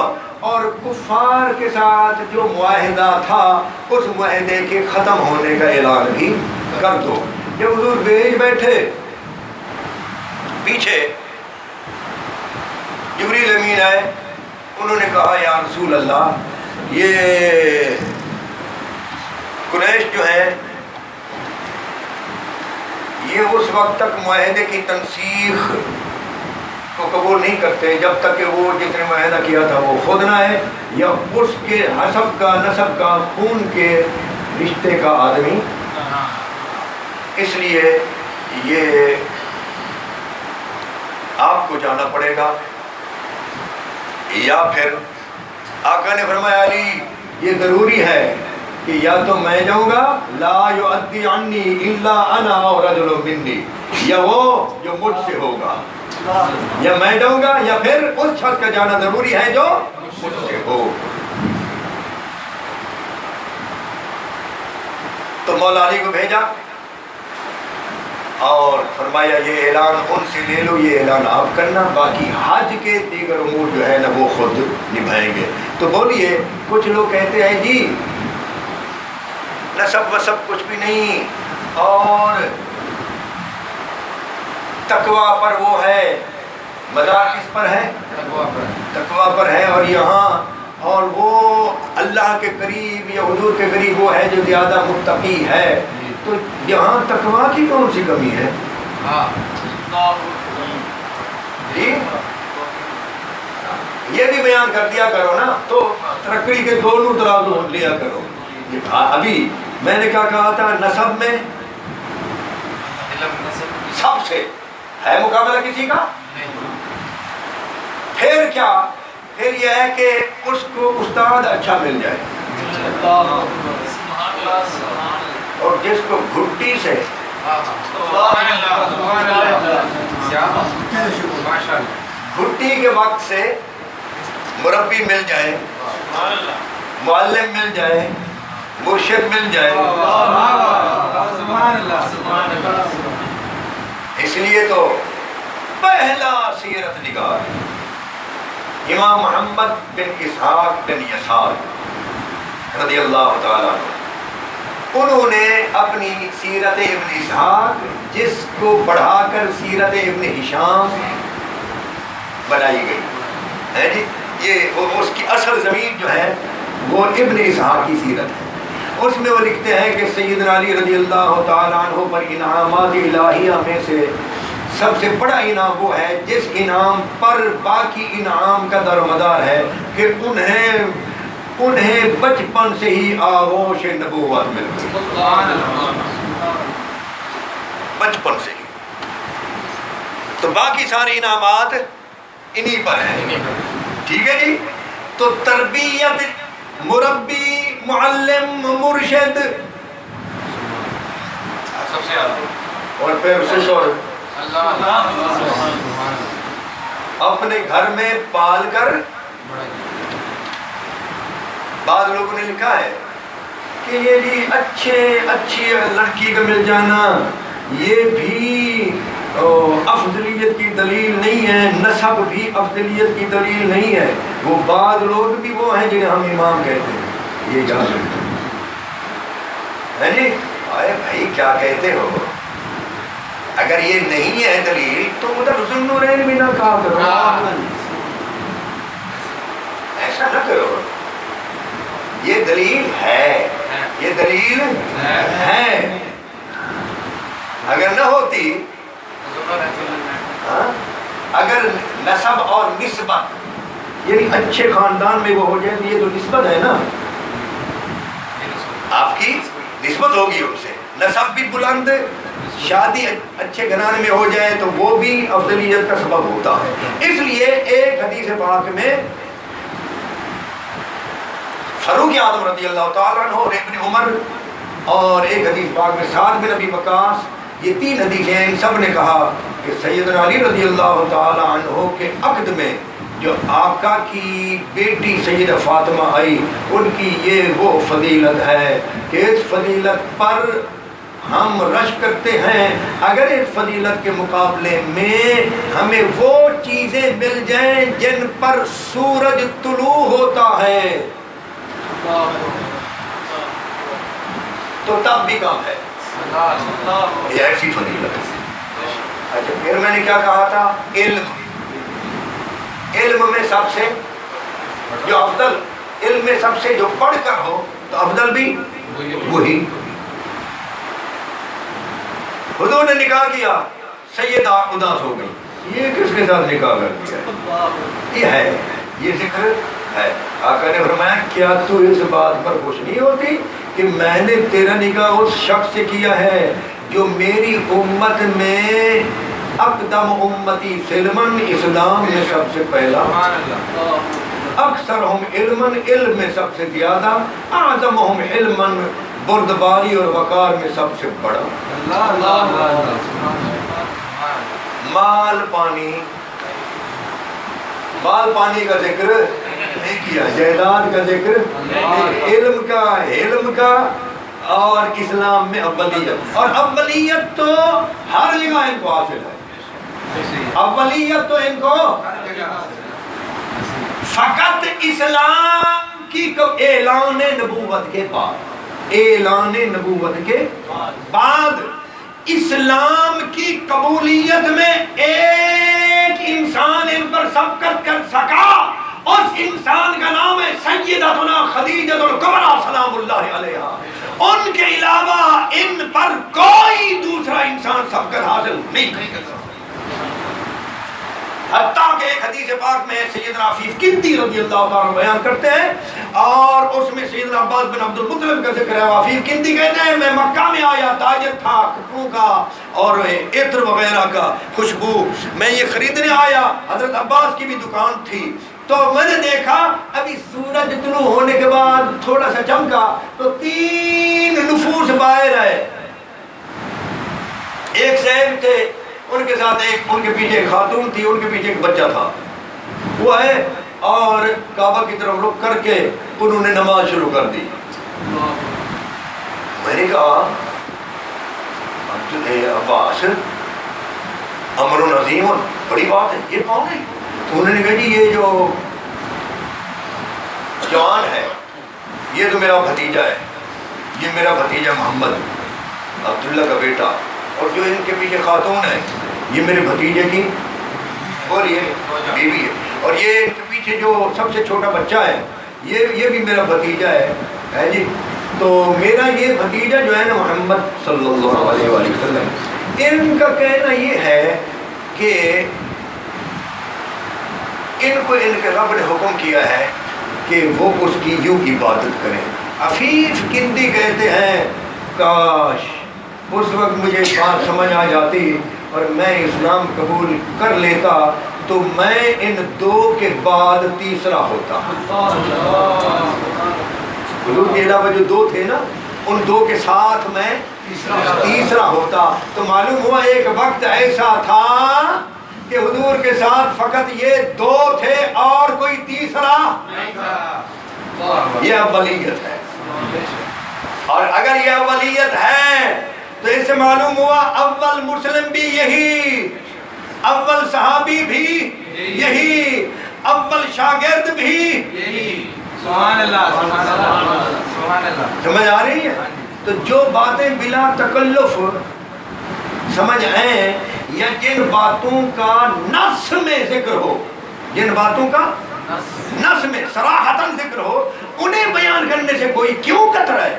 Speaker 1: اور کفار کے ساتھ جو معاہدہ تھا اس معاہدے کے ختم ہونے کا اعلان بھی کر دو. جب حضور بھیج بیٹھے پیچھے جبریل امین آئے, انہوں نے کہا یا رسول اللہ یہ قریش جو ہے یہ اس وقت تک معاہدے کی تنسیخ کو قبول نہیں کرتے جب تک کہ وہ جس نے معاہدہ کیا تھا وہ خود نہ ہے یا اس کے حسب کا نسب کا خون کے رشتے کا آدمی. اس لیے یہ آپ کو جانا پڑے گا. یا پھر آقا نے فرمایا علی یہ ضروری ہے کہ یا تو میں جاؤں گا لا یؤدی عنی الا انا ورجل منی, یا وہ جو مجھ سے ہوگا, یا میں جاؤں گا یا پھر اس شخص کا جانا ضروری ہے جو مجھ سے ہو. تو مولا علی کو بھیجا اور فرمایا یہ اعلان ان سے لے لو, یہ اعلان آپ کرنا, باقی حج کے دیگر امور جو ہے نا وہ خود نبھائیں گے. تو بولیے کچھ لوگ کہتے ہیں جی نسب وسب کچھ بھی نہیں اور تقوی پر وہ ہے, مدار کس پر ہے؟ تقوی پر ہے. اور یہاں اور وہ اللہ کے قریب یا حضور کے قریب وہ ہے جو زیادہ متقی ہے. تو یہاں تقوی کی کون سی کمی ہے؟ جی یہ بھی بیان کر دیا کرو نا, تو ترکڑی کے دونوں ترازو لیا کرو. ابھی میں نے کیا کہا تھا, نسب میں سب سے ہے مقابلہ کسی کا. پھر کیا, پھر یہ ہے کہ اس کو استاد اچھا مل جائے, اور جس کو گھٹی سے گھٹی کے وقت سے مربی مل جائے, معلم مل جائے, مرشد مل جائے, اس لیے تو پہلا سیرت نگار امام محمد بن اسحاق بن یسار رضی اللہ تعالیٰ عنہ، انہوں نے اپنی سیرت ابن اسحاق، جس کو پڑھا کر سیرت ابن ہشام بنائی گئی ہے جی، یہ اس کی اصل زمین جو ہے وہ ابن اسحاق کی سیرت ہے۔ اس میں وہ لکھتے ہیں کہ سیدنا علی رضی اللہ تعالیٰ عنہ پر انعامات الہیہ میں سے سب سے بڑا انعام وہ ہے جس انعام پر باقی انعام کا درمدار ہے کہ انہیں بچپن سے ہی آغوش نبوت مل گئی، بچپن سے ہی۔ تو باقی سارے انعامات انہی پر ہیں، ٹھیک ہے جی۔ تو تربیت، مربی، معلم، مرشد اور پھر سسر اپنے گھر میں پال کر، بعض لوگوں نے لکھا ہے کہ یہ جی اچھی لڑکی کا مل جانا یہ بھی افضلیت کی دلیل نہیں ہے، نسب بھی افضلیت کی دلیل نہیں ہے۔ وہ بعض لوگ بھی وہ ہیں جنہیں ہم امام کہتے ہیں، یہ جان ہے جی۔ آئے بھائی کیا کہتے ہو؟ اگر یہ نہیں ہے دلیل تو ادھر ذوالنورین بھی نہ کہا کرو، ایسا نہ کرو۔ یہ دلیل ہے، یہ دلیل ہے۔ اگر نہ ہوتی، اگر نسب اور نسبت یعنی اچھے خاندان میں وہ ہو جائے تو یہ تو نسبت ہے نا، آپ کی نسبت ہوگی ان سے، نسب بھی بلند، شادی اچھے گھرانے میں ہو جائے تو وہ بھی افضلیت کا سبب ہوتا ہے۔ اس لیے ایک حدیث پاک میں فاروق اعظم رضی اللہ تعالیٰ عنہ اور ابن عمر، اور ایک حدیث پاک میں سعد بن ابی وقاص، یہ تین حدیثیں ہیں، ان سب نے کہا کہ سیدنا علی رضی اللہ تعالیٰ عنہ کے عقد میں جو آقا کی بیٹی سیدہ فاطمہ آئی، ان کی یہ وہ فضیلت ہے کہ اس فضیلت پر ہم رش کرتے ہیں اگر اس فضیلت کے مقابلے میں ہمیں وہ چیزیں مل جائیں جن پر سورج طلوع ہوتا ہے تو تب بھی کم ہے، یہ ایسی فضیلت ہے۔ اچھا پھر میں نے کیا کہا تھا؟ علم میں سب سے جو افضل، علم میں سب سے جو پڑھ کر ہو تو افضل بھی وہی۔ حضور نے نکاح کیا، سیدہ اداس ہو گئی، یہ کس کے ساتھ نکاح کر دیا؟ یہ ہے، یہ ذکر ہے۔ آقا نے فرمایا کیا تو اس بات پر خوش نہیں ہوتی کہ میں نے تیرا نکاح اس شخص سے کیا ہے جو میری امت میں اقدم امتی سلمن، اسلام میں سب سے پہلا، اکثرہم علمن، علم میں سب سے زیادہ، اعظمہم علمن، بردباری اور وقار میں سب سے بڑا۔ مال پانی کا ذکر نہیں کیا، جائیداد کا ذکر نہیں، علم کا اور اسلام میں اولیت، اور اولیت تو ہر جگہ ان کو حاصل ہے، اولیت تو ان کو فقط اسلام کی اعلان نبوت کے بعد، اعلان نبوت کے بعد اسلام کی قبولیت میں ایک انسان ان پر سبقت کر سکا، اس انسان کا نام ہے سیدتنا خدیجہ الکبریٰ سلام اللہ علیہا۔ ان کے علاوہ ان پر کوئی دوسرا انسان سبقت حاصل نہیں کر سکتا۔ حتیٰ کہ ایک حدیث پاک میں سیدنا عفیف کندی رضی اللہ تعالیٰ بیان کرتے ہیں، اور اس میں سیدنا عباس بن عبد المطلب کا ذکر ہے۔ عفیف کندی کہتے ہیں میں مکہ میں آیا، تاجر تھا کپڑوں کا اور عطر وغیرہ کا خوشبو، میں یہ خریدنے آیا، حضرت عباس کی بھی دکان تھی، تو میں نے دیکھا ابھی سورج طلوع ہونے کے بعد تھوڑا سا چمکا تو 3 نفوس باہر آئے، ایک صاحب تھے، ان کے ساتھ ان کے پیچھے ایک خاتون تھی، ان کے پیچھے ایک بچہ تھا، وہ ہے اور کعبہ کی طرف رخ کر کے انہوں نے نماز شروع کر دی۔ میں نے کہا عباس امر عظیم، بڑی بات ہے، یہ کون ہے؟ تو انہوں نے کہا جی یہ جو جوان ہے یہ تو میرا بھتیجا ہے، یہ میرا بھتیجا محمد عبداللہ کا بیٹا، اور جو ان کے پیچھے خاتون ہے یہ میرے بھتیجے کی اور یہ بیوی ہے، اور یہ ان کے پیچھے جو سب سے چھوٹا بچہ ہے یہ بھی میرا بھتیجا ہے جی۔ تو میرا یہ بھتیجا جو ہے نا محمد صلی اللہ علیہ وآلہ وسلم، ان کا کہنا یہ ہے کہ ان کو ان کے رب نے حکم کیا ہے کہ وہ اس کی یوں عبادت کریں۔ عفیف کندی کہتے ہیں کاش اس وقت مجھے بات سمجھ آ جاتی اور میں اسلام قبول کر لیتا تو میں ان دو کے بعد تیسرا ہوتا۔ حضور کے علاوہ جو دو تھے نا ان دو کے ساتھ میں تیسرا ہوتا۔ تو معلوم ہوا ایک وقت ایسا تھا کہ حضور کے ساتھ فقط یہ دو تھے اور کوئی تیسرا نہیں تھا۔ یہ اولیت ہے، اور اگر یہ اولیت ہے تو اس سے معلوم ہوا اول مسلم بھی یہی، اول صحابی بھی یہی، اول شاگرد بھی یہی۔ سبحان اللہ، سبحان اللہ، سبحان اللہ۔ سمجھ آ رہی ہے؟ تو جو باتیں بلا تکلف سمجھ آئیں یا جن باتوں کا نص میں ذکر ہو، جن باتوں کا نص میں صراحتاً ذکر ہو، انہیں بیان کرنے سے کوئی کیوں کترا ہے؟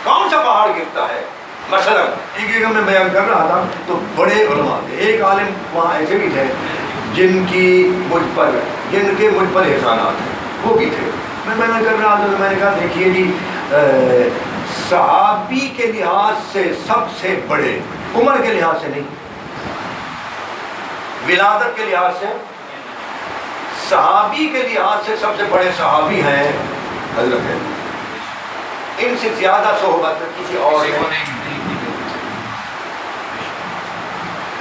Speaker 1: کون سا پہاڑ گرتا ہے؟ مثلا ایک میں بیان کر رہا تھا تو بڑے علماء تھے، ایک عالم وہاں ایسے بھی تھے جن کے مجھ پر احسانات ہیں، وہ بھی تھے۔ میں بیان کر رہا تھا تو میں نے کہا دیکھیے جی صحابی کے لحاظ سے سب سے بڑے، عمر کے لحاظ سے نہیں، ولادت کے لحاظ سے، صحابی کے لحاظ سے سب سے بڑے صحابی ہیں حضرت ہے، ان سے زیادہ صحبت کسی اور نہیں۔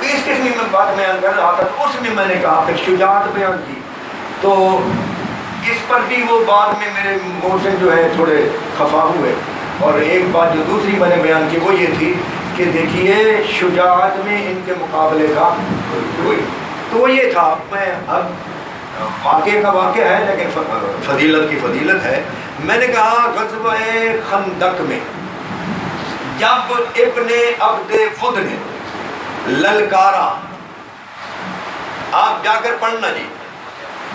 Speaker 1: اس قسم میں بات بیان کر رہا تھا تو اس میں میں نے کہا پھر شجاعت بیان کی، تو اس پر بھی وہ بعد میں میرے منہ سے جو ہے تھوڑے خفا ہوئے۔ اور ایک بات جو دوسری میں نے بیان کی وہ یہ تھی کہ دیکھیے شجاعت میں ان کے مقابلے کا کوئی، تو وہ یہ تھا، میں اب واقعے کا واقعہ ہے لیکن فضیلت کی فضیلت ہے۔ میں نے کہا غزوہ خندق میں جب ابن عبد فد نے للکارا، آپ جا کر پڑھنا جی،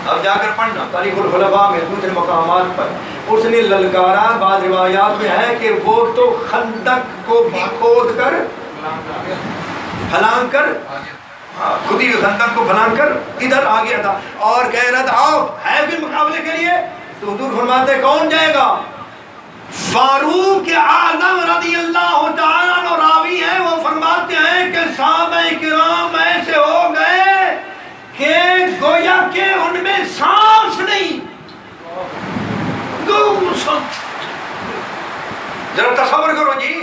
Speaker 1: اب جا کر پڑھنا تاریخ الخلفاء میں دوسرے مقامات پر، اس نے للکارا، بعض روایات میں ہے کہ وہ تو خندق کو بھی کھود کر پھلانگ کر، خود ہی خندق کو پھلانگ کر ادھر آ گیا تھا اور کہہ رہا تھا آؤ ہے بھی مقابلے کے لیے۔ تو حضور فرماتے کون جائے گا؟ فاروق اعظم رضی اللہ تعالیٰ عنہ راوی ہیں، وہ فرماتے ہیں کہ صحابہ کرام ایسے ہو گئے کہ گویا کہ ان میں سانس نہیں، ذرا تصور کرو جی۔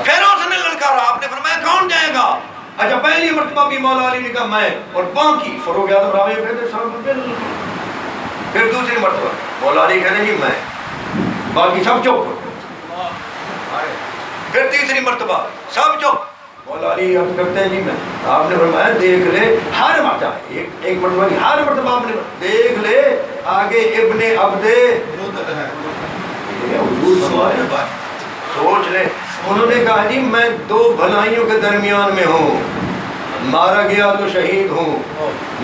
Speaker 1: پھر اس نے للکارا، آپ نے فرمایا کون جائے گا؟ اچھا پہلی مرتبہ بھی مولا علی نے کہا میں، اور باقی فاروق اعظم راوی کہتے صاحب۔ پھر دوسری مرتبہ مولا علی کہتے جی میں، باقی سب چپ۔ پھر تیسری مرتبہ سب چپ، مولا علی آپ کرتے ہیں جی میں۔ آپ نے فرمایا دیکھ لے ہر مرتبہ، ایک مرتبہ نہیں، ہر مرتبہ آپ نے دیکھ لے آگے ابن عبد سوچ لے۔ انہوں نے کہا جی میں دو بھلائیوں کے درمیان میں ہوں، مارا گیا تو شہید ہوں،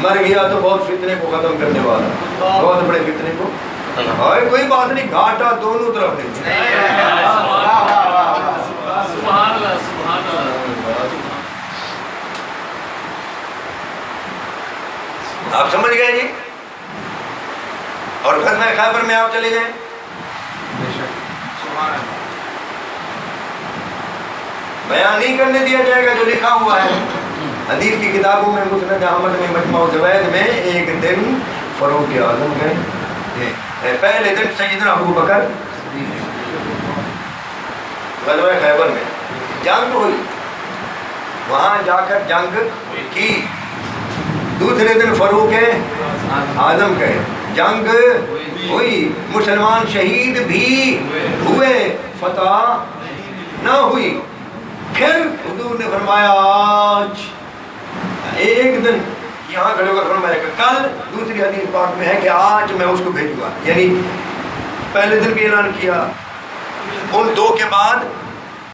Speaker 1: مر گیا تو بہت فتنے کو ختم کرنے والا، بہت بڑے فتنے کو، اور کوئی بات نہیں، گھاٹا دونوں طرف نہیں۔ آپ سمجھ گئے جی؟ اور غزوہ خیبر میں آپ چلے گئے، بیان نہیں کرنے دیا جائے گا جو لکھا ہوا ہے حدیث کی کتابوں میں، مسند احمد میں، مجمع الزوائد میں۔ ایک دن فاروق اعظم گئے، پہلے دن سیدنا ابو بکر، غزوہ خیبر میں جنگ ہوئی، وہاں جا کر جنگ کی۔ دوسرے دن فاروق اعظم گئے، جنگ ہوئی، مسلمان شہید بھی ہوئے، فتح نہ ہوئی۔ پھر حضور نے فرمایا آج ایک دن یہاں کھڑے ہو کر فرمایا کہ کل، دوسری حدیث پاک میں ہے کہ آج میں اس کو بھیجوں گا، یعنی پہلے دن بھی اعلان کیا، ان دو کے بعد